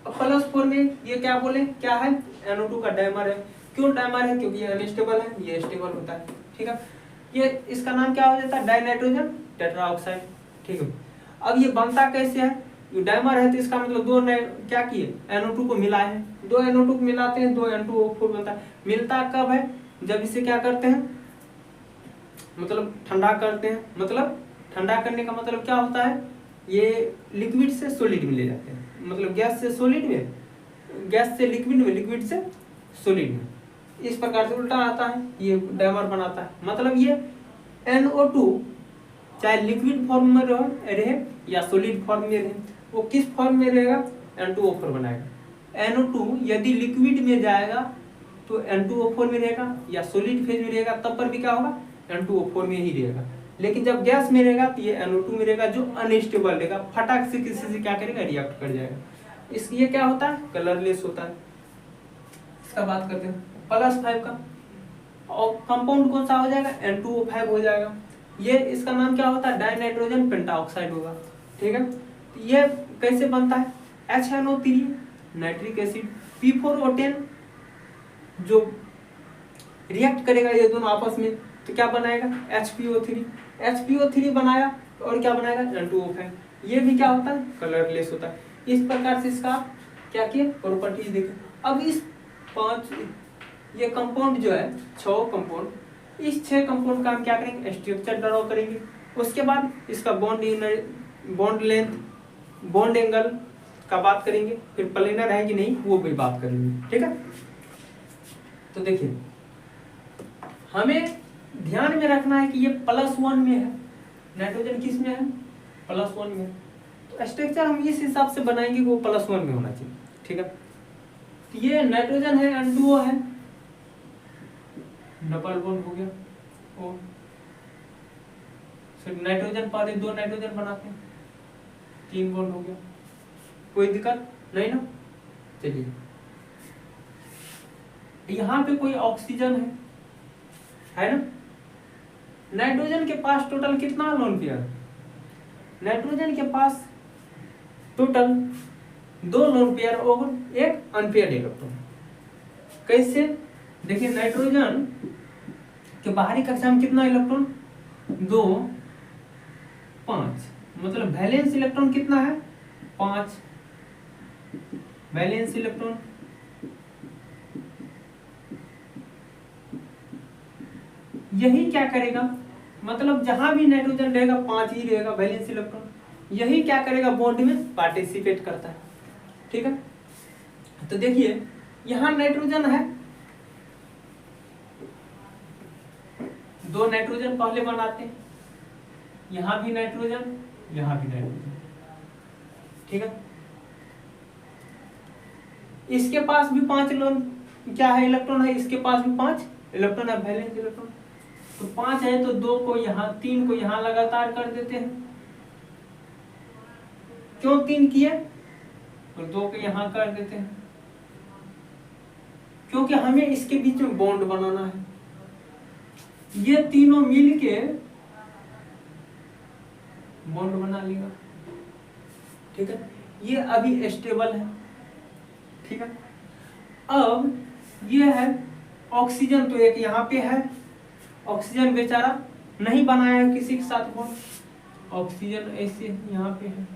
अब +4 में ये क्या बोले, क्या है NO2 का डायमर है, क्यों डायमर है, क्योंकि ये अनस्टेबल है, ये स्टेबल होता है, ठीक है। ये इसका नाम क्या हो जाता है, डाइनाइट्रोजन टेट्राऑक्साइड, ठीक है। अब ये बनता कैसे है, ये डायमर है तो इसका मतलब दो क्या किए NO2 को मिलाए हैं, दो NO2 को मिलाते हैं, दो N2O4 बनता है। मिलता कब है, जब इसे क्या करते हैं, मतलब ठंडा करते हैं, मतलब ठंडा करने का मतलब क्या होता है, ये लिक्विड से सॉलिड में ले जाते हैं, मतलब गैस से सॉलिड में, गैस से लिक्विड में, लिक्विड से सॉलिड में, इस प्रकार से उल्टा आता है, ये डायमर बनाता है। मतलब ये NO2 चाहे लिक्विड फॉर्म में रहे या सॉलिड फॉर्म में रहे, वो किस फॉर्म में रहेगा, N2O4 बनाएगा। NO2 यदि लिक्विड में जाएगा तो N2O4 में रहेगा, या सॉलिड फेज में रहेगा तब पर भी क्या होगा, N2O4 में ही रहेगा। लेकिन जब गैस में रहेगा तो ये NO2 में रहेगा जो अनस्टेबल रहेगा, फटाक से किसी से क्या करेगा, रिएक्ट कर जाएगा। इसलिए क्या होता है, कलरलेस होता है। इसका बात करते हैं +5 का, और कंपाउंड कौन सा हो जाएगा, N2O5 हो जाएगा। ये इसका नाम क्या होता है, डाइनाइट्रोजन पेंटाऑक्साइड होगा, ठीक है। ये कैसे बनता है, HNO3 नाइट्रिक एसिड P4O10 जो रिएक्ट करेगा ये दोनों आपस में तो क्या बनाएगा, HPO3 बनाया और क्या बनाएगा, N2O5। ये भी क्या होता है, कलरलेस होता है। इस प्रकार से इसका क्या किए, प्रॉपर्टीज देखें। अब इस 5 ये कंपाउंड जो है 6 कंपाउंड, इस 6 कंपाउंड का हम क्या करेंगे, स्ट्रक्चर ड्रॉ करेंगे। उसके बाद इसका बॉन्ड लेंथ, बॉन्ड एंगल का बात करेंगे, फिर प्लेनर है कि नहीं वो भी बात करेंगे, ठीक है। तो देखिए हमें ध्यान में रखना है कि ये +1 में है, नाइट्रोजन किस में है, +1 में। तो स्ट्रक्चर हम इस हिसाब से बनाएंगे कि वो +1 में होना चाहिए, ठीक है। तो ये नाइट्रोजन है, N2O है, डबल बॉन्ड हो गया, और फिर नाइट्रोजन पा दे, 2 नाइट्रोजन बनाते हैं, 3 बॉन्ड हो गया, कोई दिक्कत नहीं ना। चलिए यहाँ पे कोई ऑक्सीजन है ना। नाइट्रोजन के पास टोटल कितना लोन पेयर, नाइट्रोजन के पास टोटल 2 लोन पेयर और 1 अनपेयर्ड इलेक्ट्रॉन। कैसे, देखिए नाइट्रोजन के बाहरी कक्षा में कितना इलेक्ट्रॉन, 2 5, मतलब वैलेंस इलेक्ट्रॉन कितना है, 5 वैलेंस इलेक्ट्रॉन, यही क्या करेगा, मतलब जहां भी नाइट्रोजन रहेगा 5 ही रहेगा वैलेंस इलेक्ट्रॉन, यही क्या करेगा बॉन्ड में पार्टिसिपेट करता है। ठीक है, तो देखिए यहां नाइट्रोजन है, 2 नाइट्रोजन पहले बनाते हैं, यहां भी नाइट्रोजन, यहां भी नाइट्रोजन। ठीक है, इसके पास भी 5 क्या है इलेक्ट्रॉन है, इसके पास भी 5 इलेक्ट्रॉन है वैलेंस इलेक्ट्रॉन। तो 5 है तो 2 को यहाँ 3 को यहाँ लगातार कर देते हैं। क्यों 3 किए और 2 को यहाँ कर देते हैं, क्योंकि हमें इसके बीच में बॉन्ड बनाना है। ये तीनों मिलके बॉन्ड बना लेगा। ठीक है, ये अभी स्टेबल है। ठीक है, अब ये है ऑक्सीजन, तो एक यहाँ पे है, ऑक्सीजन बेचारा नहीं बनाया है किसी के साथ बॉन्ड, ऑक्सीजन ऐसे यहाँ पे है।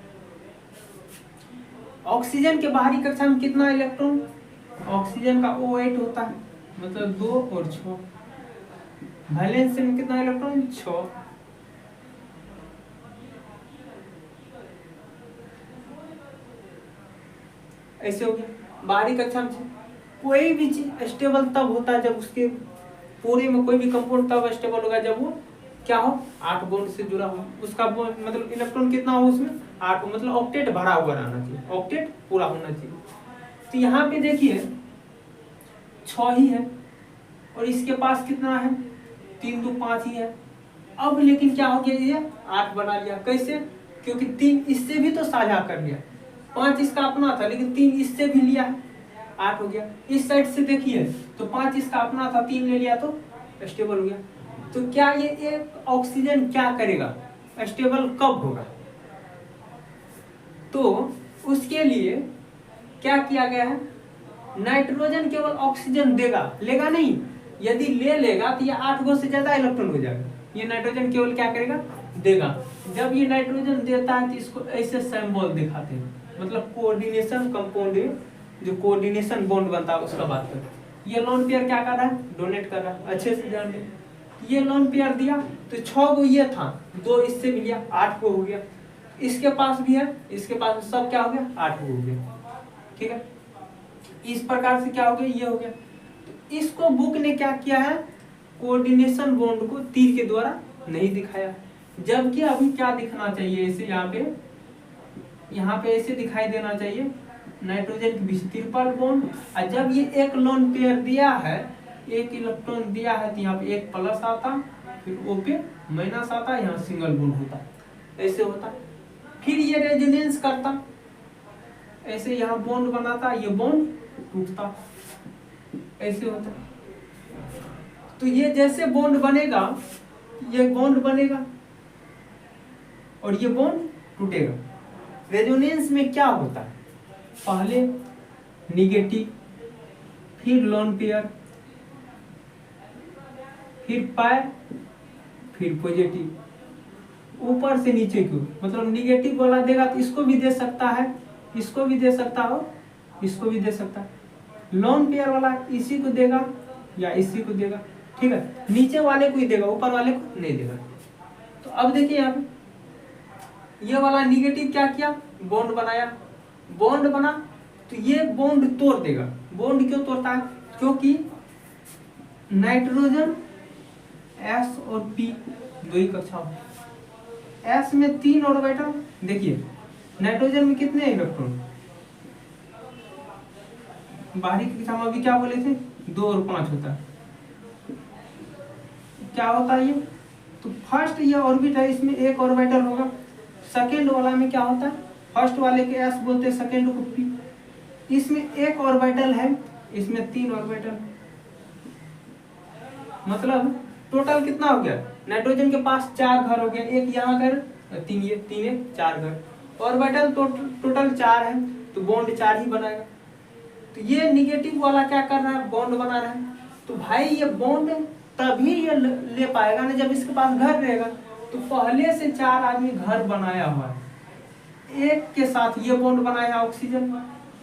ऑक्सीजन के बाहरी कक्षा में कितना इलेक्ट्रॉन, ऑक्सीजन का O8 होता है, मतलब 2 और 6, वैलेंस में कितना इलेक्ट्रॉन 6। ऐसे हो गया। बाहरी कक्षा में कोई भी चीज स्टेबल तब होता है जब उसके पूरे में कोई भी कंपाउंड तब स्टेबल होगा जब वो क्या हो 8 बॉन्ड से जुड़ा हो, उसका मतलब इलेक्ट्रॉन कितना हो उसमें 8, मतलब ऑक्टेट भरा हुआ रहना चाहिए, ऑक्टेट पूरा होना चाहिए। तो यहाँ पे देखिए 6 ही है और इसके पास कितना है 3 2 5 ही है। अब लेकिन क्या हो गया, ये 8 बना लिया। कैसे, क्योंकि 3 इससे भी तो साझा कर लिया, 5 इसका अपना था लेकिन 3 इससे भी लिया, 8 हो गया। इस साइड से देखिए तो 5 इसका अपना था, 3 ले लिया तो स्टेबल हो गया। तो क्या ये एक ऑक्सीजन क्या करेगा, स्टेबल कब होगा, तो उसके लिए क्या किया गया है, नाइट्रोजन केवल ऑक्सीजन देगा, लेगा नहीं, यदि ले लेगा तो ये 8 गो से ज्यादा इलेक्ट्रॉन हो जाएगा। ये नाइट्रोजन केवल क्या करेगा, देगा। जब ये नाइट्रोजन देता है तो इसको ऐसे सिंबल दिखाते हैं, मतलब कोऑर्डिनेशन कंपाउंड, जो कोऑर्डिनेशन बॉन्ड बनता है उसका बात करते। ये लोन पेयर क्या कर रहा है, डोनेट कर रहा है, अच्छे से ध्यान दें। ये लोन पेयर दिया तो 6 गो ये था, 2 इससे भी लिया, 8 गो हो गया। इसके पास भी है, इसके पास सब क्या हो गया 8 गो हो गया। ठीक है, इस प्रकार से क्या हो गया, ये हो गया। तो इसको बुक ने क्या किया है, कोऑर्डिनेशन बॉन्ड को तीर के द्वारा नहीं दिखाया, जबकि अभी क्या दिखना चाहिए इसे, यहाँ पे ऐसे दिखाई देना चाहिए, नाइट्रोजन के बीच ट्रिपल बॉन्ड। और जब ये एक लोन पेयर दिया है, एक इलेक्ट्रॉन दिया है, तो यहाँ पे एक प्लस आता, फिर O पे माइनस आता, यहाँ सिंगल बॉन्ड होता, ऐसे होता। फिर ये रेजोनेंस करता, ऐसे यहाँ बॉन्ड बनाता, ये बॉन्ड टूटता, ऐसे होता। तो ये जैसे बॉन्ड बनेगा, ये बॉन्ड बनेगा और ये बॉन्ड टूटेगा। रेजोनेंस में क्या होता है, पहले निगेटिव, फिर लोन पेयर, फिर पाई, फिर पॉजिटिव, ऊपर से नीचे की, मतलब निगेटिव वाला देगा तो इसको भी दे सकता है, इसको भी दे सकता हो, इसको भी दे सकता है। लोन पेयर वाला इसी को देगा या इसी को देगा। ठीक है, नीचे वाले को ही देगा, ऊपर वाले को नहीं देगा। तो अब देखिए यहाँ पे ये वाला निगेटिव क्या किया, बॉन्ड बनाया, बॉन्ड बना तो ये बॉन्ड तोड़ देगा। बॉन्ड क्यों तोड़ता है, क्योंकि नाइट्रोजन S और P दो ही कक्षा हो, S में 3 ऑर्बिटल, देखिए नाइट्रोजन में कितने इलेक्ट्रॉन, बाहरी कक्षा में अभी क्या बोले थे 2 और 5 होता है। क्या होता है ये, तो फर्स्ट ये ऑर्बिट है, इसमें एक ऑर्बिटल होगा। सेकेंड वाला में क्या होता है, फर्स्ट वाले के S बोलते हैं, सेकेंड को P। इसमें एक ऑर्बिटल है, इसमें 3 ऑर्बिटल, मतलब टोटल कितना हो गया, नाइट्रोजन के पास 4 घर हो गया, एक यहाँ घर, 3 ये, 3 है 4 घर, ऑर्बिटल टोटल 4 है, तो बॉन्ड 4 ही बनाएगा। तो ये निगेटिव वाला क्या कर रहा है, बॉन्ड बना रहा है। तो भाई ये बॉन्ड तभी ये ले पाएगा ना जब इसके पास घर रहेगा। तो पहले से 4 आदमी घर बनाया हुआ है, एक के साथ ये बॉन्ड बनाया ऑक्सीजन,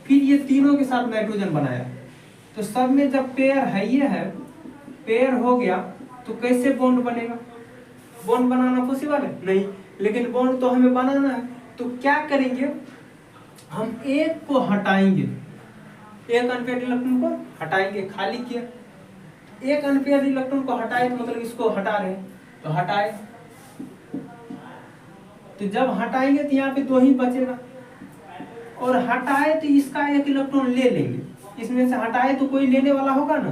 फिर ये तीनों के साथ नाइट्रोजन बनाया। तो सब में जब पेयर है, ये है पेयर हो गया, तो कैसे बॉन्ड बनेगा? बॉन्ड बनाना पॉसिबल है नहीं, लेकिन बॉन्ड तो हमें बनाना है। तो क्या करेंगे, हम एक को हटाएंगे, एक अनपेयर इलेक्ट्रॉन को हटाएंगे, खाली किया, एक अनपेयर इलेक्ट्रॉन को हटाए तो मतलब इसको हटा रहे हैं, तो हटाए, तो जब हटाएंगे तो यहाँ पे 2 ही बचेगा, और हटाए तो इसका एक इलेक्ट्रॉन ले लेंगे, इसमें से हटाए तो कोई लेने वाला होगा ना,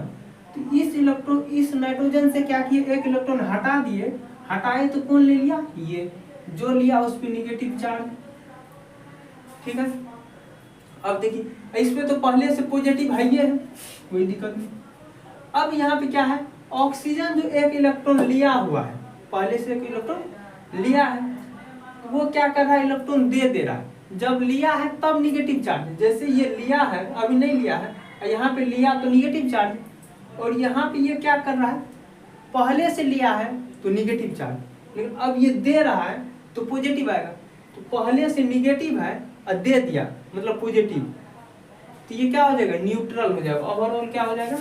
तो इस इलेक्ट्रॉन, इस नाइट्रोजन से क्या किए, एक इलेक्ट्रॉन हटा दिए, हटाए तो कौन ले लिया, ये जो लिया उस पर निगेटिव चार्ज। ठीक है, अब देखिए इसमें तो पहले से पॉजिटिव है, ये है, कोई दिक्कत नहीं। अब यहाँ पे क्या है, ऑक्सीजन जो एक इलेक्ट्रॉन लिया हुआ है, पहले से एक इलेक्ट्रॉन लिया है, वो क्या कर रहा है, इलेक्ट्रॉन दे रहा है। जब लिया है तब निगेटिव चार्ज, जैसे ये लिया है, अभी नहीं लिया है, यहाँ पे लिया तो निगेटिव चार्ज, और यहाँ पे ये क्या कर रहा है, पहले से लिया है तो निगेटिव चार्ज, लेकिन अब ये दे रहा है तो पॉजिटिव आएगा। तो पहले से निगेटिव है और दे दिया मतलब पॉजिटिव, तो ये क्या हो जाएगा, न्यूट्रल हो जाएगा। ओवरऑल क्या हो जाएगा,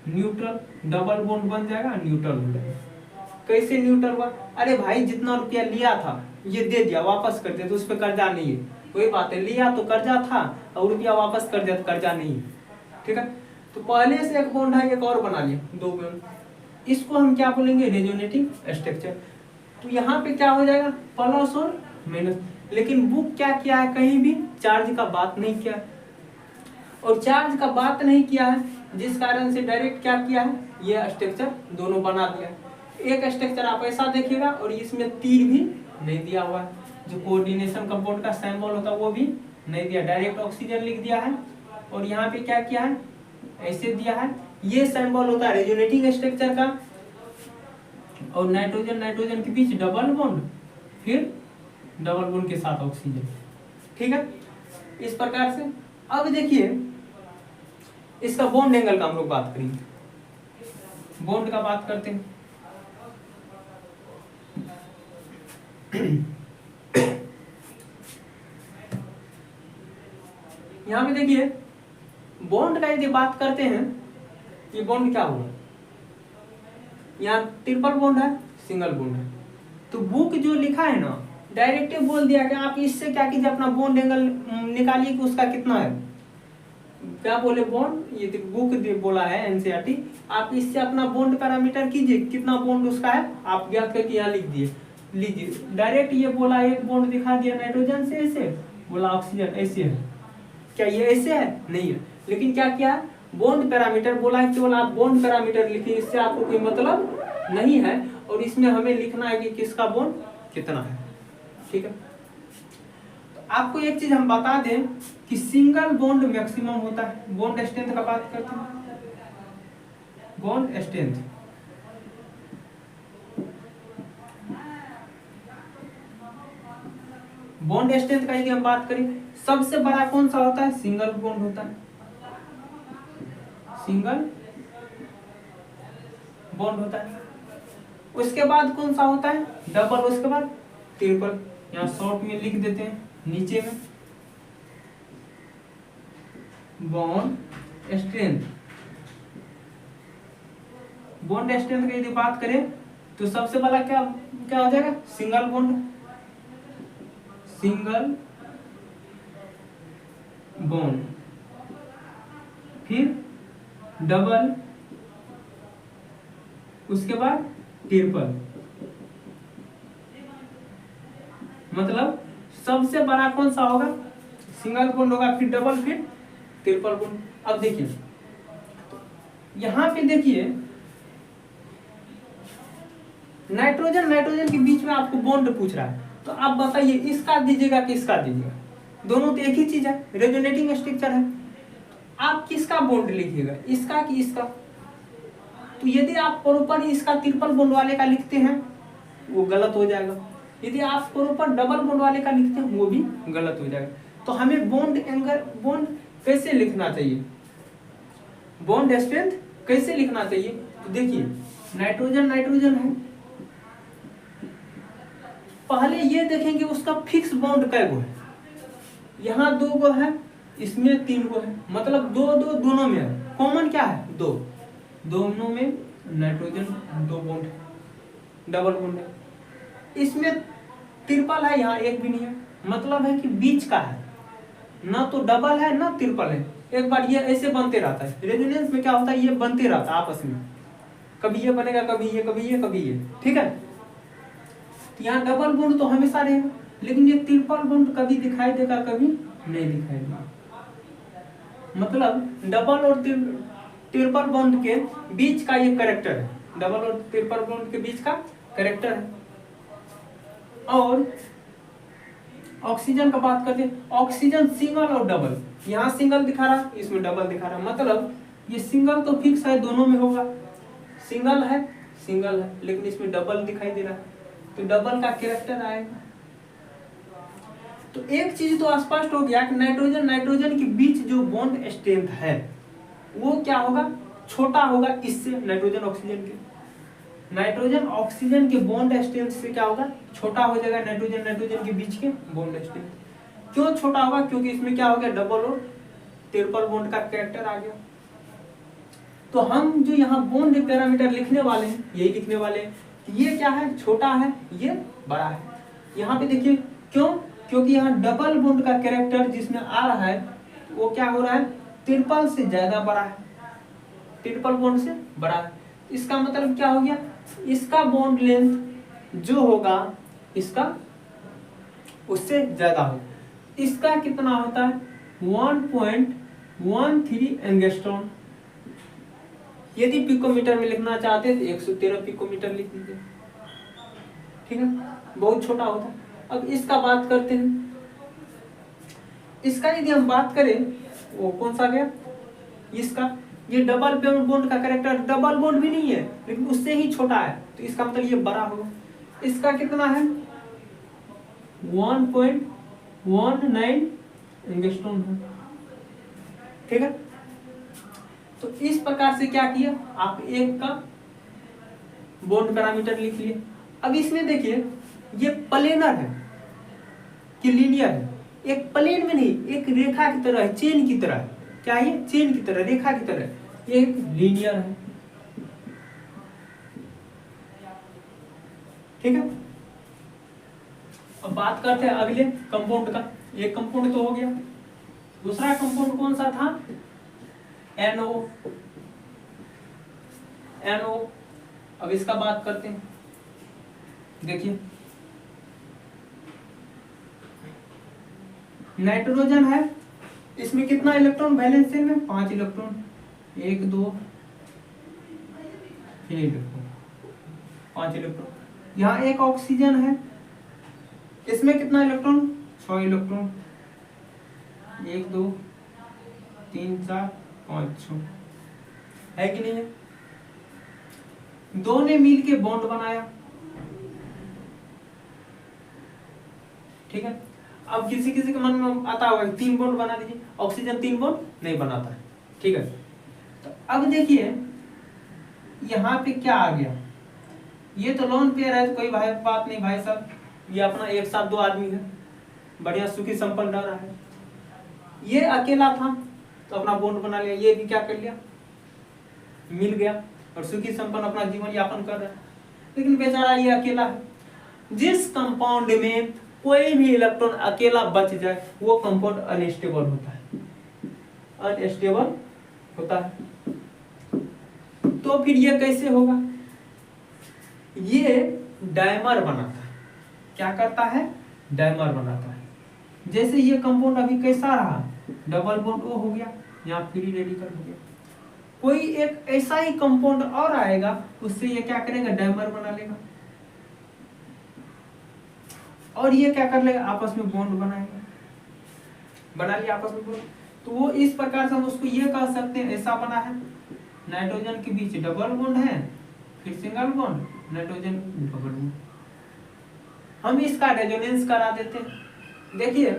न्यूट्रल, डबल बॉन्ड बन जाएगा, न्यूट्रल हो जाएगा। कैसे न्यूट्रल हुआ, अरे भाई जितना रुपया लिया था ये दे दिया, वापस कर दिया तो उस पर कर्जा नहीं है, वही बात है, लिया तो कर्जा था और रुपया वापस कर दिया तो कर्जा नहीं है। ठीक है, तो पहले से एक बॉन्ड है, एक और बना लिया, 2 बॉन्ड, इसको हम क्या बोलेंगे, रेजोनेटिंग स्ट्रक्चर। तो यहाँ पे क्या हो जाएगा, प्लस और माइनस, लेकिन बुक क्या किया है, कहीं भी चार्ज का बात नहीं किया, और चार्ज का बात नहीं किया है जिस कारण से डायरेक्ट क्या किया है, ये स्ट्रक्चर दोनों बना दिया। एक स्ट्रक्चर आप ऐसा देखिएगा और इसमें तीर भी नहीं दिया हुआ है, जो कोऑर्डिनेशन कंपाउंड का सिंबल होता है वो भी नहीं दिया, डायरेक्ट ऑक्सीजन लिख दिया है, और यहाँ पे क्या किया है, ऐसे दिया है, ये सिंबल होता है रेजोनेटिंग स्ट्रक्चर का, और नाइट्रोजन नाइट्रोजन के बीच डबल बॉन्ड, फिर डबल बॉन्ड के साथ ऑक्सीजन। ठीक है, इस प्रकार से। अब देखिए इसका बॉन्ड एंगल का हम लोग बात करेंगे, बॉन्ड का बात करते हैं। यहां पे देखिए बॉन्ड का यदि बात करते हैं, ये बॉन्ड क्या हुआ, यहाँ ट्रिपल बॉन्ड है, सिंगल बॉन्ड है, तो बुक जो लिखा है ना, डायरेक्ट बोल दिया कि आप इससे क्या कीजिए, अपना बॉन्ड एंगल निकालिए कि उसका कितना है, क्या बोले बॉन्ड, ये बुक बोला है एनसीईआरटी, आप इससे अपना बॉन्ड पैरामीटर कीजिए, कितना बॉन्ड उसका है आप ज्ञात करके यहाँ लिख दिए, लीजिए। डायरेक्ट ये बोला एक बॉन्ड दिखा दिया नाइट्रोजन से ऐसे, बोला ऑक्सीजन ऐसे है, क्या ये ऐसे है, नहीं है, लेकिन क्या किया, बॉन्ड पैरामीटर बोला है, केवल आप बॉन्ड पैरामीटर लिखिए, इससे आपको कोई मतलब नहीं है, और इसमें हमें लिखना है कि किसका बॉन्ड कितना है। ठीक है, तो आपको एक चीज हम बता दें कि सिंगल बॉन्ड मैक्सिमम होता है। बॉन्ड स्ट्रेंथ का बात करते हैं, बॉन्ड स्ट्रेंथ, बॉन्ड स्ट्रेंथ का यदि हम बात करें, सबसे बड़ा कौन सा होता है, सिंगल बॉन्ड होता है, सिंगल बॉन्ड होता है। उसके बाद कौन सा होता है, डबल, उसके बाद ट्रिपल, यहाँ शॉर्ट में लिख देते हैं नीचे में, बॉन्ड स्ट्रेंथ। बॉन्ड स्ट्रेंथ की यदि बात करें तो सबसे पहला क्या क्या हो जाएगा, सिंगल बॉन्ड, सिंगल बॉन्ड, फिर डबल, उसके बाद ट्रिपल। मतलब सबसे बड़ा कौन सा होगा, सिंगल बॉन्ड होगा, फिर डबल, फिर ट्रिपल बॉन्ड। अब देखिए यहां पे देखिए नाइट्रोजन नाइट्रोजन के बीच में आपको बॉन्ड पूछ रहा है, तो आप बताइए इसका दीजिएगा कि इसका दीजिएगा, दोनों तो एक ही चीज है, रेजोनेटिंग स्ट्रक्चर है, आप किसका बॉन्ड लिखिएगा, इसका कि इसका। तो यदि आप प्रॉपर इसका ट्रिपल बॉन्ड वाले का लिखते हैं वो गलत हो जाएगा, यदि आप प्रॉपर डबल बॉन्ड वाले का लिखते हैं वो भी गलत हो जाएगा। तो हमें बॉन्ड एंगल, बॉन्ड कैसे लिखना चाहिए, बॉन्ड स्ट्रेंथ कैसे लिखना चाहिए, तो देखिए नाइट्रोजन नाइट्रोजन है, पहले ये देखेंगे उसका फिक्स बॉन्ड कै गो है, यहाँ 2 गो है, इसमें 3 गो है, मतलब 2 2 दोनों में है, कॉमन क्या है 2, दोनों में नाइट्रोजन 2 बॉन्ड, डबल बॉन्ड है। इसमें ट्रिपल है, यहाँ एक भी नहीं है, मतलब है कि बीच का है, ना तो डबल है ना ट्रिपल है। एक बार ये ऐसे बनते रहता है, रेजोनेंस में क्या होता है, ये बनते रहता है आपस में, कभी ये बनेगा, कभी ये, कभी ये, कभी ये, ठीक है। तो यहाँ डबल बॉन्ड तो हमेशा रहेगा, लेकिन ये ट्रिपल बॉन्ड कभी दिखाई देगा, कभी नहीं दिखाई देगा। मतलब डबल और ट्रिपल बॉन्ड के बीच का ये कैरेक्टर है, डबल और ट्रिपल बॉन्ड के बीच का कैरेक्टर है। और ऑक्सीजन का बात करते हैं, ऑक्सीजन सिंगल और डबल, यहाँ सिंगल दिखा रहा, इसमें डबल दिखा रहा, मतलब ये सिंगल तो फिक्स है, दोनों में होगा, सिंगल है लेकिन इसमें डबल दिखाई दे रहा है, तो डबल का कैरेक्टर आएगा। तो एक चीज तो स्पष्ट हो गया कि नाइट्रोजन के बीच जो बॉन्ड स्ट्रेंथ है वो क्या होगा, छोटा होगा, इससे नाइट्रोजन ऑक्सीजन के बॉन्ड स्ट्रेंथ से क्या होगा, छोटा हो जाएगा नाइट्रोजन के बीच के बॉन्ड स्ट्रेंथ। क्यों छोटा होगा, क्योंकि इसमें क्या हो गया, डबल और ट्रिपल बॉन्ड का कैरेक्टर आ गया। तो हम जो यहाँ बॉन्ड पैरामीटर लिखने वाले हैं, यही लिखने वाले हैं, ये क्या है, छोटा है, ये बड़ा है। यहाँ पे देखिए क्यों, क्योंकि यहाँ डबल बॉन्ड का कैरेक्टर जिसमें आ रहा है वो क्या हो रहा है, ट्रिपल से ज्यादा बड़ा है, ट्रिपल बॉन्ड से बड़ा है। इसका मतलब क्या हो गया, इसका बॉन्ड लेंथ जो होगा इसका उससे ज्यादा होगा। इसका कितना होता है, 1.13 एंगस्ट्रॉम। यदि पिकोमीटर में लिखना चाहते हैं तो 113 पिकोमीटर लिख दीजिए, ठीक है, बहुत छोटा होता है। अब इसका बात करते हैं, इसका यदि हम बात करें वो कौन सा गया, इसका, ये डबल बॉन्ड का कैरेक्टर डबल बॉन्ड भी नहीं है लेकिन उससे ही छोटा है, तो इसका मतलब ये बड़ा होगा। इसका कितना है, 1.19 एंगस्ट्रॉम है, ठीक है। तो इस प्रकार से क्या किया, आप एक का बॉन्ड पैरामीटर लिख लिए। अब इसमें देखिए ये प्लेनर है कि लीनियर है, एक प्लेन में नहीं, एक रेखा की तरह है, चेन की तरह है। क्या है, चेन की तरह, रेखा की तरह, ये एक लीनियर है, ठीक है। अब बात करते हैं अगले कंपाउंड का। एक कंपाउंड तो हो गया, दूसरा कंपाउंड कौन सा था, NO। अब इसका बात करते हैं, देखिए नाइट्रोजन है, इसमें कितना इलेक्ट्रॉन, वैलेंस शेल में 5 इलेक्ट्रॉन, 1 2 3 इलेक्ट्रॉन, 5 इलेक्ट्रॉन। यहाँ एक ऑक्सीजन है, इसमें कितना इलेक्ट्रॉन, 6 इलेक्ट्रॉन, 1 2 3 4 5 6, है कि नहीं है। दो ने मिल के बॉन्ड बनाया, ठीक है। अब किसी किसी के मन में आता होगा 3 बॉन्ड बना दीजिए, ऑक्सीजन 3 बॉन्ड नहीं बनाता है, ठीक है। तो अब देखिए यहाँ पे क्या आ गया, ये तो लोन पेयर है, तो कोई भाई बात नहीं भाई साहब, ये अपना एक साथ 2 आदमी है, बढ़िया सुखी संपन्न रह रहा है। ये अकेला था तो अपना बॉन्ड बना लिया, ये भी क्या कर लिया, मिल गया और सुखी संपन्न अपना जीवन यापन कर रहा है। लेकिन बेचारा ये अकेला है। जिस कंपाउंड में कोई भी इलेक्ट्रॉन अकेला बच जाए वो कंपाउंड अनस्टेबल होता है, तो फिर ये कैसे होगा, ये डायमर बनाता है। क्या करता है, डायमर बनाता है। जैसे ये कंपाउंड अभी कैसा रहा, डबल बॉन्ड O हो गया, यहाँ फ्री रेडिकल हो गया। कोई एक ऐसा ही कंपाउंड और आएगा, उससे ये क्या करेगा, डायमर बना लेगा, और ये क्या कर लेगा, आपस में बॉन्ड बनाएगा, बना लिया आपस में बॉन्ड। तो वो इस प्रकार से हम उसको ये कह सकते हैं, ऐसा बना है, नाइट्रोजन के बीच डबल बॉन्ड है, फिर single bond, nitrogen double bond. हम इसका रेजोनेंस करा देते हैं। देखिए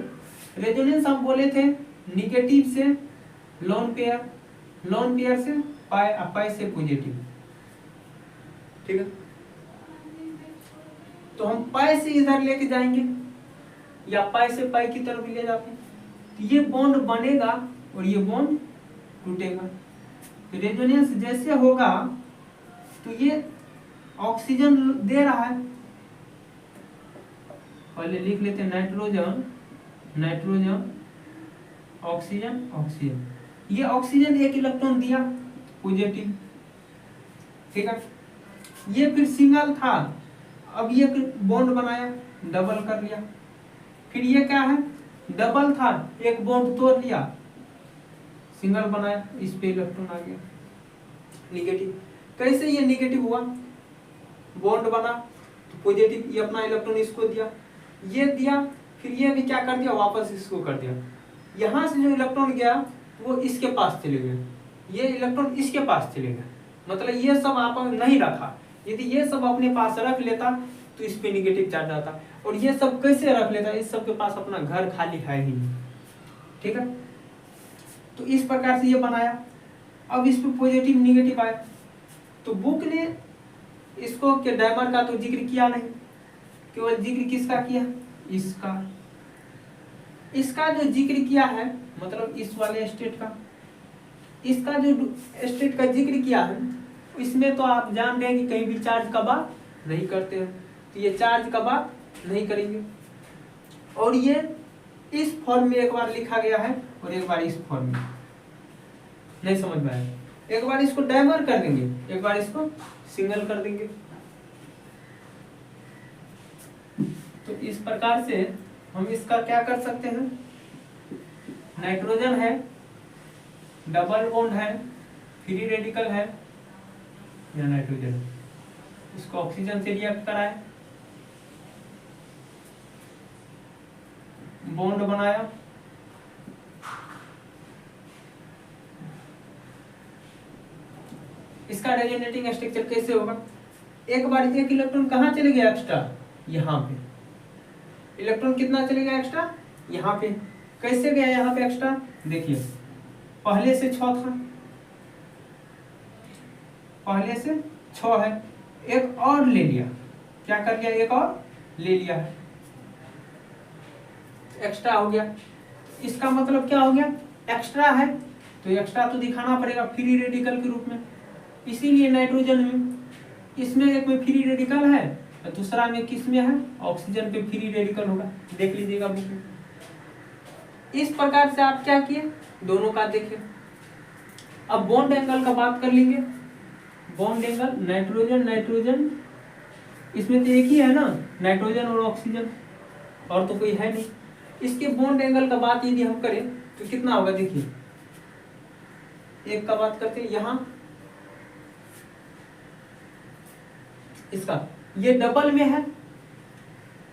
रेजोनेंस हम बोले थे निगेटिव से लोन पेयर से पाई से पॉजिटिव, ठीक है। तो हम पाई से इधर लेके जाएंगे या पाई से पाई की तरफ ले जाते हैं, तो ये बॉन्ड बनेगा और ये बॉन्ड टूटेगा। रेजोनेंस जैसे होगा तो ये ऑक्सीजन दे रहा है, पहले लिख लेते हैं नाइट्रोजन नाइट्रोजन ऑक्सीजन ऑक्सीजन, ये ऑक्सीजन एक इलेक्ट्रॉन दिया पॉजिटिव, ठीक है। ये फिर सिंगल था, अब ये बॉन्ड बनाया, डबल कर लिया, फिर ये क्या है, डबल था, एक बॉन्ड तोड़ लिया, सिंगल बनाया, इस पे इलेक्ट्रॉन आ गया निगेटिव। कैसे ये निगेटिव हुआ, बॉन्ड बना तो पॉजिटिव, ये अपना इलेक्ट्रॉन इसको दिया, ये दिया, फिर ये भी क्या कर दिया, वापस इसको कर दिया। यहाँ से जो इलेक्ट्रॉन गया वो इसके पास चले गए, ये इलेक्ट्रॉन इसके पास चले गए, मतलब ये सब आप नहीं रखा। यदि ये सब अपने पास रख लेता तो इस पे निगेटिव चार्ज आता, और ये सब कैसे रख लेता, इस सब के पास अपना घर खाली है ही, ठीक है। तो इस प्रकार से ये बनाया, अब इस पे पॉजिटिव निगेटिव आया, तो बुक ने इसको के डायमर का तो जिक्र किया नहीं, केवल जिक्र किसका किया, इसका जो जिक्र किया है, मतलब इस वाले स्टेट का, इसका जो स्टेट का जिक्र किया है, इसमें तो आप जान रहे हैं कि कहीं भी चार्ज का बात नहीं करते हैं, तो ये चार्ज का बात नहीं करेंगे। और ये इस फॉर्म में एक बार लिखा गया है और एक बार इस फॉर्म में, नहीं समझ में आया, एक बार इसको डायमर कर देंगे, एक बार इसको सिंगल कर देंगे। तो इस प्रकार से हम इसका क्या कर सकते हैं, नाइट्रोजन है, डबल बॉन्ड है, फ्री रेडिकल है, या नाइट्रोजन, इसको ऑक्सीजन से रिएक्ट कराए, बॉन्ड बनाया, इसका रेजोनेटिंग स्ट्रक्चर कैसे होगा, एक बार एक इलेक्ट्रॉन कहाँ चले गया एक्स्ट्रा, यहाँ पे इलेक्ट्रॉन कितना चले गया एक्स्ट्रा, यहाँ पे, कैसे गया यहाँ पे एक्स्ट्रा, देखिए पहले से 6 था, पहले से 6 है, एक और ले लिया, क्या कर लिया, एक और ले लिया है, एक्स्ट्रा हो गया। इसका मतलब क्या हो गया, एक्स्ट्रा है तो एक्स्ट्रा तो दिखाना पड़ेगा फ्री रेडिकल के रूप में, इसीलिए नाइट्रोजन में, इसमें एक में फ्री रेडिकल है और दूसरा में किस में है, ऑक्सीजन पे फ्री रेडिकल होगा, देख लीजिएगा बुक में। इस प्रकार से आप क्या किए, दोनों का देखें। अब बॉन्ड एंगल का बात कर लेंगे, बॉन्ड एंगल नाइट्रोजन नाइट्रोजन, इसमें तो एक ही है ना, नाइट्रोजन और ऑक्सीजन, और तो कोई है नहीं। इसके बॉन्ड एंगल का बात यदि हम करें तो कितना होगा, देखिए एक का बात करते हैं, यहाँ इसका ये डबल में है,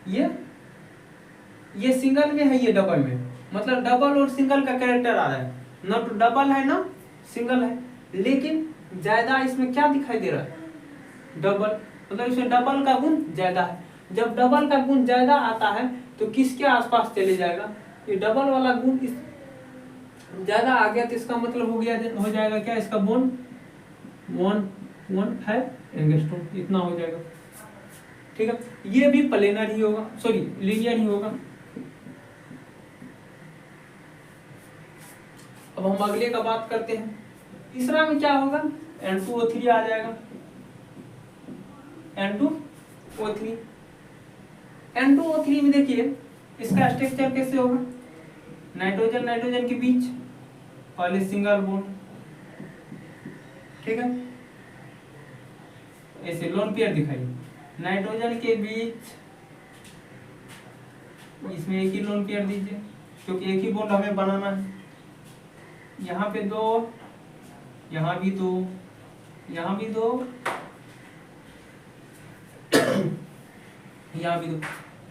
ये सिंगल में है, ये डबल में, मतलब डबल और सिंगल का कैरेक्टर आ रहा है, ना तो डबल है ना सिंगल है, लेकिन ज्यादा इसमें क्या दिखाई दे रहा है, डबल, मतलब इसमें डबल का गुण ज्यादा है। जब डबल का गुण ज्यादा आता है तो किसके आसपास चले जाएगा, ये डबल वाला गुण इस ज्यादा आ गया, तो इसका मतलब हो जाएगा क्या, इसका बॉन्ड 115 एंगस्ट्रॉम इतना हो जाएगा, ठीक है। ये भी प्लेनर ही होगा, सॉरी लीनियर ही होगा। अब हम अगले का बात करते हैं, तीसरा में क्या होगा, N2O3 आ जाएगा, N2O3, N2O3 में देखिए इसका स्ट्रक्चर कैसे होगा, नाइट्रोजन नाइट्रोजन के बीच पहले सिंगल बॉन्ड, ठीक है, ऐसे लोन पेयर दिखाइए, नाइट्रोजन के बीच इसमें एक ही लोन पेयर दीजिए, क्योंकि एक ही बॉन्ड हमें बनाना है, यहाँ पे 2, यहाँ भी 2, यहाँ भी 2, यहाँ भी 2,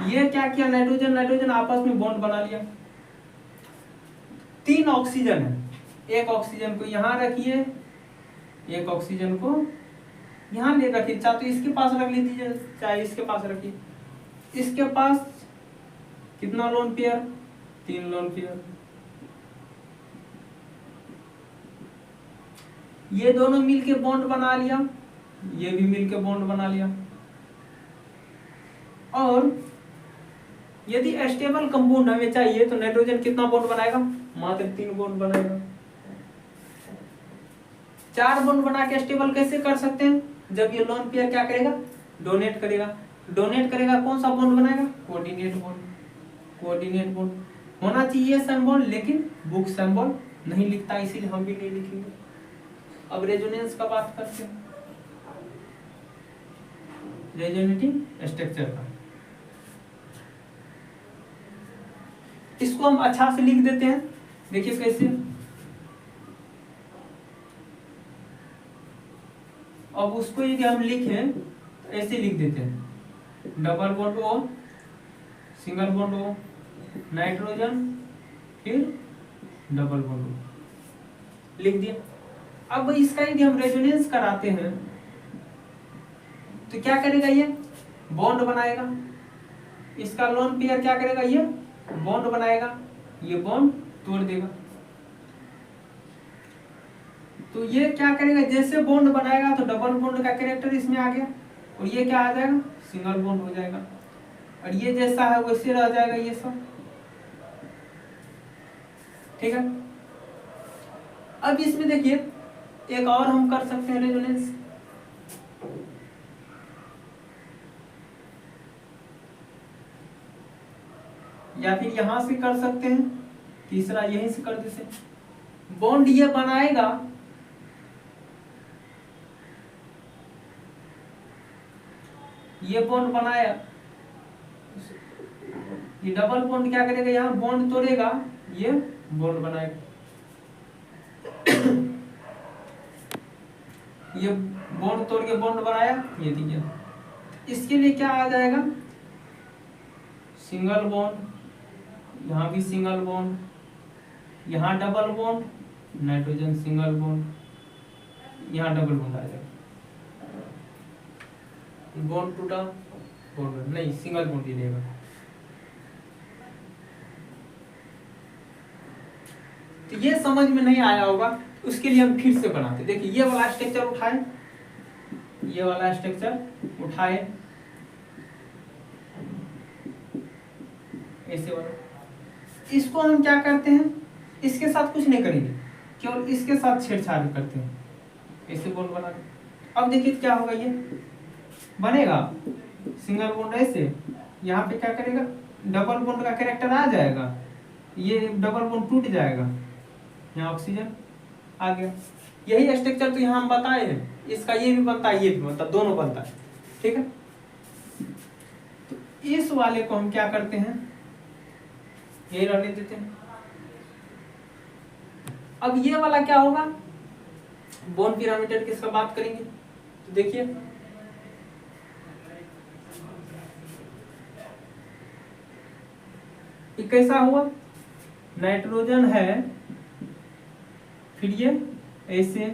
ये क्या किया, नाइट्रोजन नाइट्रोजन आपस में बॉन्ड बना लिया, 3 ऑक्सीजन है, एक ऑक्सीजन को यहाँ रखिए, एक ऑक्सीजन को यहाँ ले रखिए, चाहे तो इसके पास रख लीजिए, चाहे इसके पास रखिए, इसके पास कितना लोन पेयर, 3 लोन पेयर, ये दोनों मिलके बॉन्ड बना लिया, ये भी मिलके बॉन्ड बना लिया। और यदि स्टेबल कंपाउंड हमें चाहिए तो नाइट्रोजन कितना बॉन्ड बनाएगा, मात्र 3 बॉन्ड बनाएगा। 4 बॉन्ड बना के स्टेबल कैसे कर सकते हैं, जब ये लोन पेयर क्या करेगा, डोनेट करेगा। डोनेट करेगा कौन सा बॉन्ड बनाएगा, कोऑर्डिनेट बॉन्ड। कोऑर्डिनेट बॉन्ड होना चाहिए सिंबल, लेकिन बुक सिंबल नहीं लिखता, इसीलिए हम भी नहीं लिखेंगे। अब रेजोनेंस का बात करते हैं, रेजोनेटिंग स्ट्रक्चर का। इसको हम अच्छा से लिख देते हैं, देखिए कैसे। अब उसको यदि हम लिखें तो ऐसे लिख देते हैं, double bond O, single bond O, nitrogen, फिर डबल बॉन्ड ओ, लिख दिया। अब इसका यदि हम रेजोनेंस कराते हैं तो क्या करेगा, ये बॉन्ड बनाएगा। इसका लोन पेयर क्या करेगा, ये बॉन्ड बनाएगा, ये बॉन्ड तोड़ देगा। तो ये क्या करेगा, जैसे बॉन्ड बनाएगा तो डबल बॉन्ड का कैरेक्टर इसमें आ गया, और ये क्या आ जाएगा, सिंगल बॉन्ड हो जाएगा। और ये जैसा है वैसे रह जाएगा ये सब, ठीक है। अब इसमें देखिए एक और हम कर सकते हैं रेजोनेंस। या फिर यहां से कर सकते हैं, तीसरा यहीं से कर देते। बॉन्ड ये बनाएगा, ये बॉन्ड बनाया, ये डबल बॉन्ड क्या करेगा, यहाँ बॉन्ड तोड़ेगा, ये बॉन्ड बनाएगा। ये बॉन्ड तोड़ के बॉन्ड बनाया, ये दिया। इसके लिए क्या आ जाएगा, सिंगल बॉन्ड, यहाँ भी सिंगल बॉन्ड, यहाँ double bond, nitrogen single bond, यहाँ डबल बॉन्ड आ जाएगा। बॉन्ड टूटा, बॉन्ड नहीं, सिंगल बॉन्ड ही लेगा। तो ये समझ में नहीं आया होगा, उसके लिए हम फिर से बनाते। देखिए ये वाला स्ट्रक्चर उठाए, ये वाला स्ट्रक्चर उठाए, ऐसे वाला। इसको हम क्या करते हैं, इसके साथ कुछ नहीं करेंगे, केवल इसके साथ छेड़छाड़ करते हैं, ऐसे बॉन्ड बना। अब देखिए क्या होगा, ये बनेगा सिंगल बॉन्ड ऐसे, यहाँ पे क्या करेगा, डबल बॉन्ड का कैरेक्टर आ जाएगा, ये डबल बॉन्ड टूट जाएगा, यहाँ ऑक्सीजन आ गया। यही स्ट्रक्चर तो यहाँ हम बताए हैं, इसका ये भी बनता है, ये भी बनता है, दोनों बनता है, ठीक है। तो इस वाले को हम क्या करते हैं, ये रहने देते हैं। अब ये वाला क्या होगा, बॉन्ड पैरामीटर की इसका बात करेंगे। तो देखिए ये कैसा हुआ, नाइट्रोजन है, फिर ये ऐसे,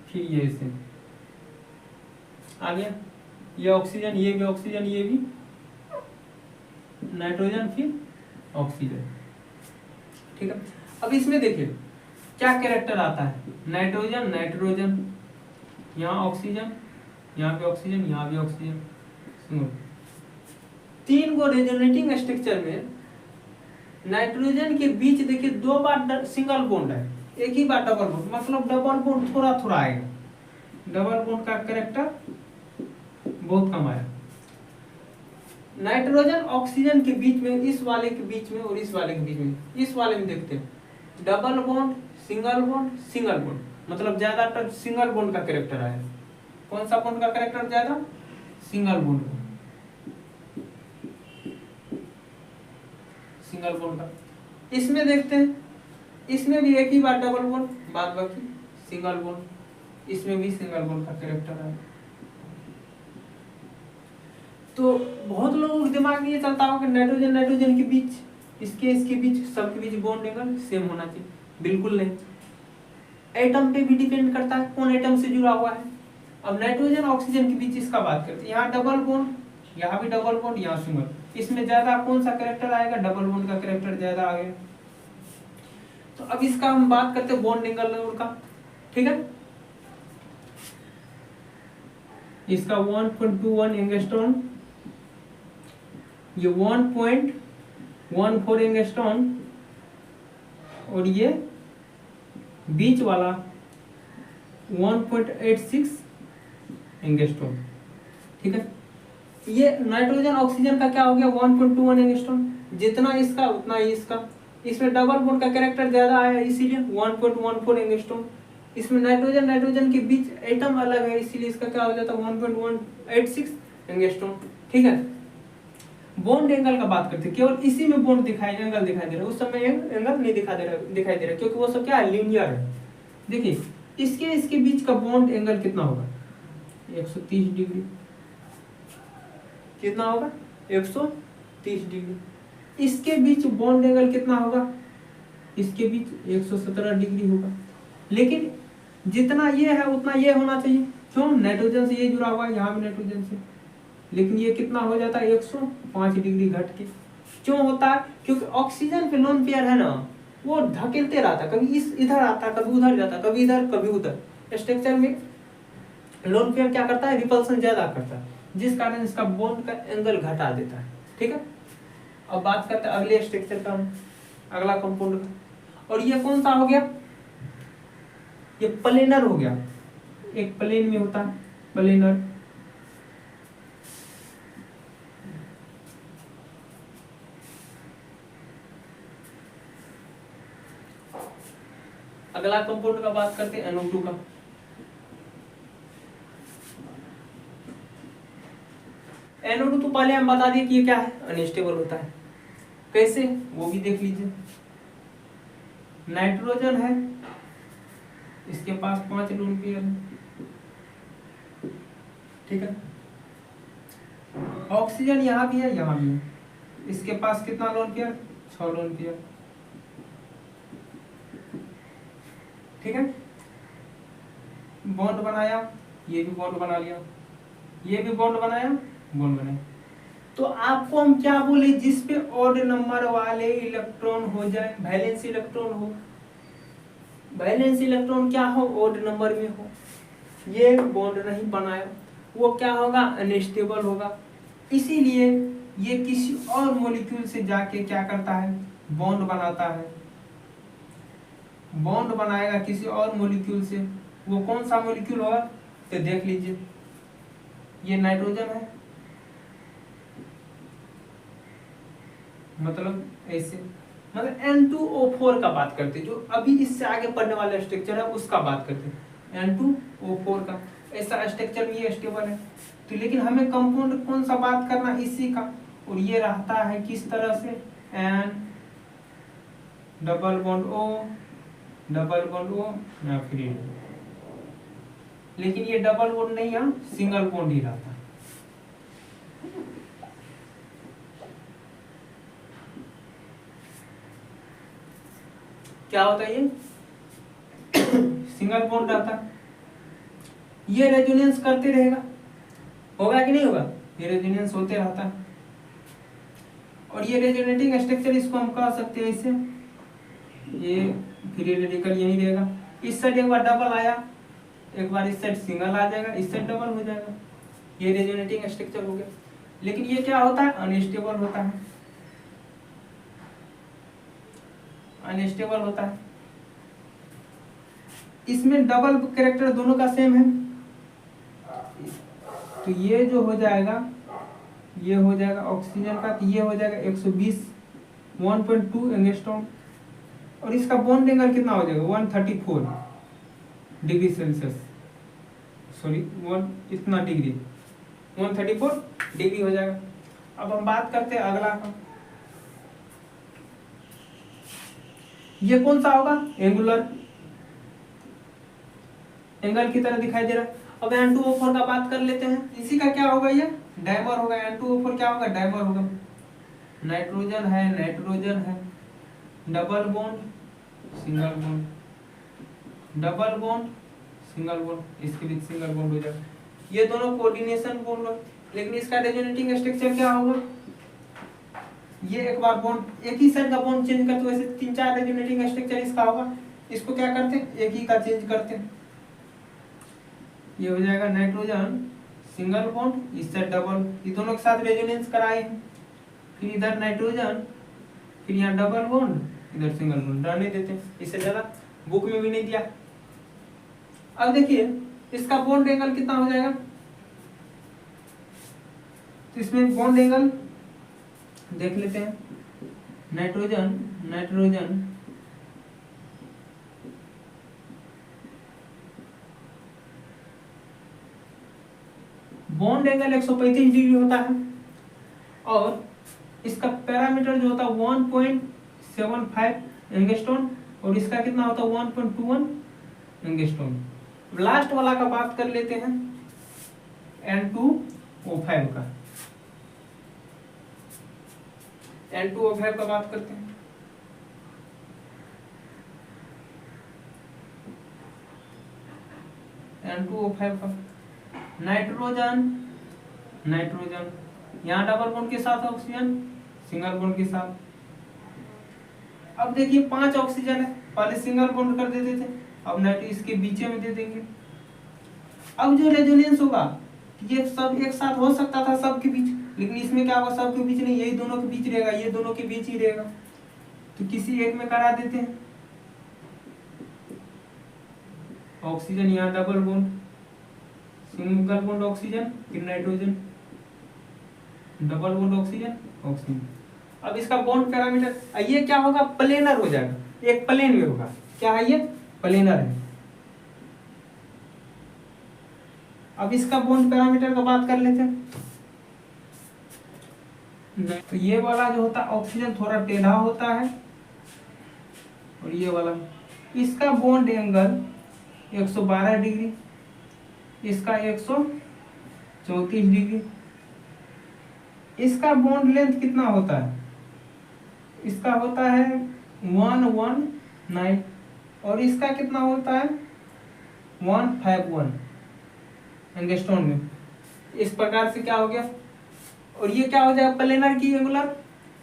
फिर ये ऐसे आ गया। ये ऑक्सीजन, ये भी ऑक्सीजन, ये भी नाइट्रोजन, फिर ऑक्सीजन, ठीक है। अब इसमें देखिए क्या कैरेक्टर आता है, नाइट्रोजन, नाइट्रोजन, यहाँ ऑक्सीजन, यहाँ पे ऑक्सीजन, यहाँ भी ऑक्सीजन। सुनो, तीन गो रेजोनेटिंग स्ट्रक्चर में नाइट्रोजन के बीच देखिए दो बार सिंगल बॉन्ड है, एक ही बार डबल बॉन्ड, मतलब डबल बॉन्ड थोड़ा थोड़ा आएगा, डबल बॉन्ड का कैरेक्टर बहुत कम आया। नाइट्रोजन ऑक्सीजन के बीच में, इस वाले के बीच में और इस वाले के बीच में, इस वाले में देखते हैं double bond, single bond, single bond, मतलब ज्यादातर सिंगल बॉन्ड का कैरेक्टर आया। कौन सा बॉन्ड का कैरेक्टर ज्यादा, सिंगल बॉन्ड का, सिंगल बॉन्ड का। इसमें देखते हैं, इसमें भी एक ही बार डबल बॉन्ड, बाद बाकी सिंगल बॉन्ड, इसमें भी सिंगल बॉन्ड का कैरेक्टर है। तो बहुत लोगों के दिमाग में ये चलता होगा कि नाइट्रोजन नाइट्रोजन के बीच, इसके बीच, सबके बीच बॉन्ड एंगल सेम होना चाहिए। बिल्कुल नहीं, एटम पे भी डिपेंड करता है कौन एटम से जुड़ा हुआ है। अब नाइट्रोजन ऑक्सीजन के बीच इसका बात करते हैं, यहाँ डबल बॉन्ड, यहाँ भी डबल बॉन्ड, यहाँ सिंगल, इसमें ज्यादा कौन सा कैरेक्टर आएगा, डबल बॉन्ड का कैरेक्टर ज्यादा आ गया। तो अब इसका हम बात करते हैं बॉन्ड एंगल का, ठीक है। इसका 1.21 एंगस्ट्रॉन, ये 1.14 एंगस्ट्रॉन, और ये बीच वाला 1.86 एंगस्ट्रॉम। ठीक है, ये नाइट्रोजन ऑक्सीजन का क्या हो गया 1.21 एंगस्ट्रॉम, जितना इसका उतना ही इसका। इसमें डबल बॉन्ड का कैरेक्टर ज्यादा आया इसीलिए 1.14 एंगस्ट्रॉम। इसमें नाइट्रोजन नाइट्रोजन के बीच एटम अलग है इसीलिए इसका क्या हो जाता है 1.186 एंगस्ट्रॉम। ठीक है, बॉन्ड एंगल का बात करते हैं, केवल इसी में बॉन्ड एंगल दिखाई दे रहा है, उस समय एंगल नहीं दिखाई दे रहा क्योंकि वो सब क्या है लीनियर है। देखिए इसके बीच का बॉन्ड एंगल कितना होगा 130 डिग्री, कितना होगा 130 डिग्री। इसके बीच बॉन्ड एंगल कितना होगा, इसके बीच 117 डिग्री होगा। लेकिन जितना ये है उतना ये होना चाहिए, क्यों नाइट्रोजन से ये जुड़ा हुआ है, यहाँ भी नाइट्रोजन से, लेकिन ये कितना हो जाता है 105 डिग्री घट के। क्यों होता है, क्योंकि ऑक्सीजन पे लोन पेयर है ना, वो धकेलते रहता, कभी इधर आता कभी उधर जाता, कभी इधर कभी उधर। स्ट्रक्चर में लोन पेयर क्या करता है, रिपल्सन ज्यादा करता है, जिस कारण इसका बॉन्ड का एंगल घटा देता है। ठीक है, अब बात करते हैं अगले स्ट्रक्चर का, अगला कंपाउंड का। और ये कौन सा हो गया, ये प्लेनर हो गया, एक प्लेन में होता है प्लेनर। अगला कंपाउंड का बात करते हैं NO2 का। NO2 तो पहले हम बता दिए कि ये क्या है, अनस्टेबल होता है। कैसे, वो भी देख लीजिए। नाइट्रोजन है, इसके पास 5 लोन पेयर है। ठीक है, ऑक्सीजन यहाँ भी है यहाँ भी है, इसके पास कितना लोन पेयर 6 लोन पेयर। ठीक है, बॉन्ड बनाया, ये भी बॉन्ड बना लिया, ये भी बॉन्ड बनाया, बॉन्ड बनाया। तो आपको हम क्या बोले, जिस पे ऑड नंबर वाले इलेक्ट्रॉन हो जाए, वैलेंस इलेक्ट्रॉन हो, वैलेंस इलेक्ट्रॉन क्या हो ऑड नंबर में हो, ये बॉन्ड नहीं बनाया, वो क्या होगा अनस्टेबल होगा। इसीलिए ये किसी और मॉलिक्यूल से जाके क्या करता है बॉन्ड बनाता है, बॉन्ड बनाएगा किसी और मॉलिक्यूल से। वो कौन सा मॉलिक्यूल होगा, तो देख लीजिए, ये नाइट्रोजन है, मतलब ऐसे, मतलब N2O4 का बात करते हैं, जो अभी इससे आगे पढ़ने वाला स्ट्रक्चर है उसका बात करते हैं, N2O4 का। ऐसा स्ट्रक्चर भी स्टेबल है। तो लेकिन हमें कंपाउंड कौन सा बात करना इसी का, और ये रहता है किस तरह से N डबल बॉन्ड O या फ्री, लेकिन ये डबल बॉन्ड नहीं है, सिंगल बॉन्ड ही रहता है। क्या होता है ये सिंगल बॉन्ड रहता है, ये रेजोनेंस करते रहेगा, होगा कि नहीं होगा, ये रेजोनेंस होते रहता है। और ये रेजोनेटिंग स्ट्रक्चर इसको हम कह सकते हैं इसे, ये फ्री रेडिकल यही रहेगा। इस साइड एक बार डबल आया, एक बार इस साइड सिंगल आ जाएगा, इस साइड डबल हो जाएगा, ये रेजोनेटिंग स्ट्रक्चर हो गया। लेकिन ये क्या होता है अनस्टेबल होता है, अनस्टेबल होता है। इसमें डबल कैरेक्टर दोनों का सेम है, तो ये जो हो जाएगा, ये हो जाएगा ऑक्सीजन का, तो ये हो जाएगा 120 1.2 एंगस्ट्रॉम, और इसका बॉन्ड एंगल कितना हो जाएगा 134 डिग्री सेल्सियस, सॉरी इतना डिग्री 134 डिग्री हो जाएगा। अब हम बात करते हैं अगला का, ये कौन सा होगा एंगुलर, एंगल की तरह दिखाई दे रहा है। अब N2O4 का बात कर लेते हैं, इसी का क्या होगा, ये डाइमर होगा। N2O4 क्या होगा डाइमर होगा, नाइट्रोजन है, double bond single bond, double bond single bond, इसके बीच सिंगल बॉन्ड हो जाएगा, ये दोनों कोऑर्डिनेशन बॉन्ड। लेकिन इसका रेजोनेटिंग स्ट्रक्चर क्या होगा, ये एक बार बॉन्ड एक ही साइड का बॉन्ड चेंज करते, वैसे 3-4 रेजोनेटिंग स्ट्रक्चर इसका होगा, इसको क्या करते हैं एक ही का चेंज करते हैं। ये हो जाएगा नाइट्रोजन सिंगल बॉन्ड, इस साइड डबल, ये दोनों के साथ रेजोनेंस कराए हैं, फिर इधर नाइट्रोजन, फिर यहाँ डबल बॉन्ड, इधर सिंगल बॉन्ड, रहने देते हैं, इससे ज्यादा बुक में भी नहीं दिया। अब देखिए इसका बॉन्ड एंगल कितना हो जाएगा, तो इसमें बॉन्ड एंगल देख लेते हैं। नाइट्रोजन बॉन्ड एंगल 135 डिग्री होता है और इसका पैरामीटर जो होता है 1.75 एंगस्ट्रॉम और इसका कितना होता है 1.21 एंगस्ट्रॉम। लास्ट वाला का बात कर लेते हैं N2O5 का। N2O5 का बात करते हैं। N2O5 का नाइट्रोजन यहाँ डबल बॉन्ड के साथ ऑक्सीजन सिंगल बॉन्ड के साथ। अब देखिए 5 ऑक्सीजन है, पहले सिंगल बॉन्ड कर देते थे, अब नाइट्रोजन इसके बीच में दे देंगे। अब जो रेजोनेंस होगा ये सब एक साथ हो सकता था सबके बीच, लेकिन इसमें क्या होगा सबके बीच नहीं, यही दोनों के बीच रहेगा, ये दोनों के बीच ही रहेगा, तो किसी एक में करा देते हैं। ऑक्सीजन यहाँ double bond single bond oxygen फिर नाइट्रोजन डबल बॉन्ड ऑक्सीजन। अब इसका बॉन्ड पैरामीटर ये क्या होगा, प्लेनर हो जाएगा, एक प्लेन में होगा। क्या है ये, प्लेनर है। अब इसका बॉन्ड पैरामीटर का बात कर लेते हैं। तो ये वाला जो होता है ऑक्सीजन थोड़ा टेढ़ा होता है और ये वाला, इसका बॉन्ड एंगल 112 डिग्री, इसका 134 डिग्री। इसका बॉन्ड लेंथ कितना होता है, इसका होता है 119 और इसका कितना होता है 151 एंगस्ट्रॉम में। इस प्रकार से क्या हो गया, और ये क्या हो जाएगा प्लेनर की एंगुलर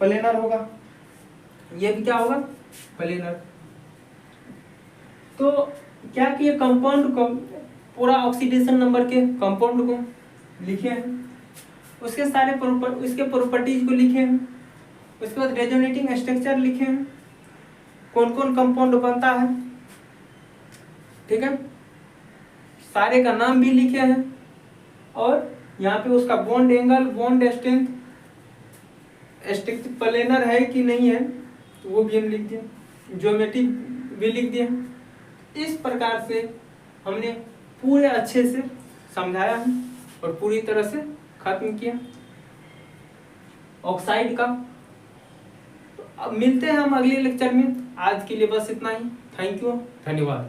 प्लेनर होगा, ये भी क्या होगा प्लेनर। तो क्या किए कंपाउंड को पूरा ऑक्सीडेशन नंबर के कंपाउंड को लिखे हैं, उसके सारे उसके प्रॉपर्टीज को लिखे हैं, उसके बाद रेजोनेटिंग स्ट्रक्चर लिखे हैं, कौन कौन कंपाउंड बनता है, ठीक है, सारे का नाम भी लिखे हैं, और यहाँ पे उसका bond angle bond strength planar है कि नहीं है तो वो भी हम लिख दिए, ज्योमेट्री भी लिख दिए। इस प्रकार से हमने पूरे अच्छे से समझाया है और पूरी तरह से खत्म किया ऑक्साइड का। तो अब मिलते हैं हम अगले लेक्चर में, आज के लिए बस इतना ही। थैंक यू, धन्यवाद।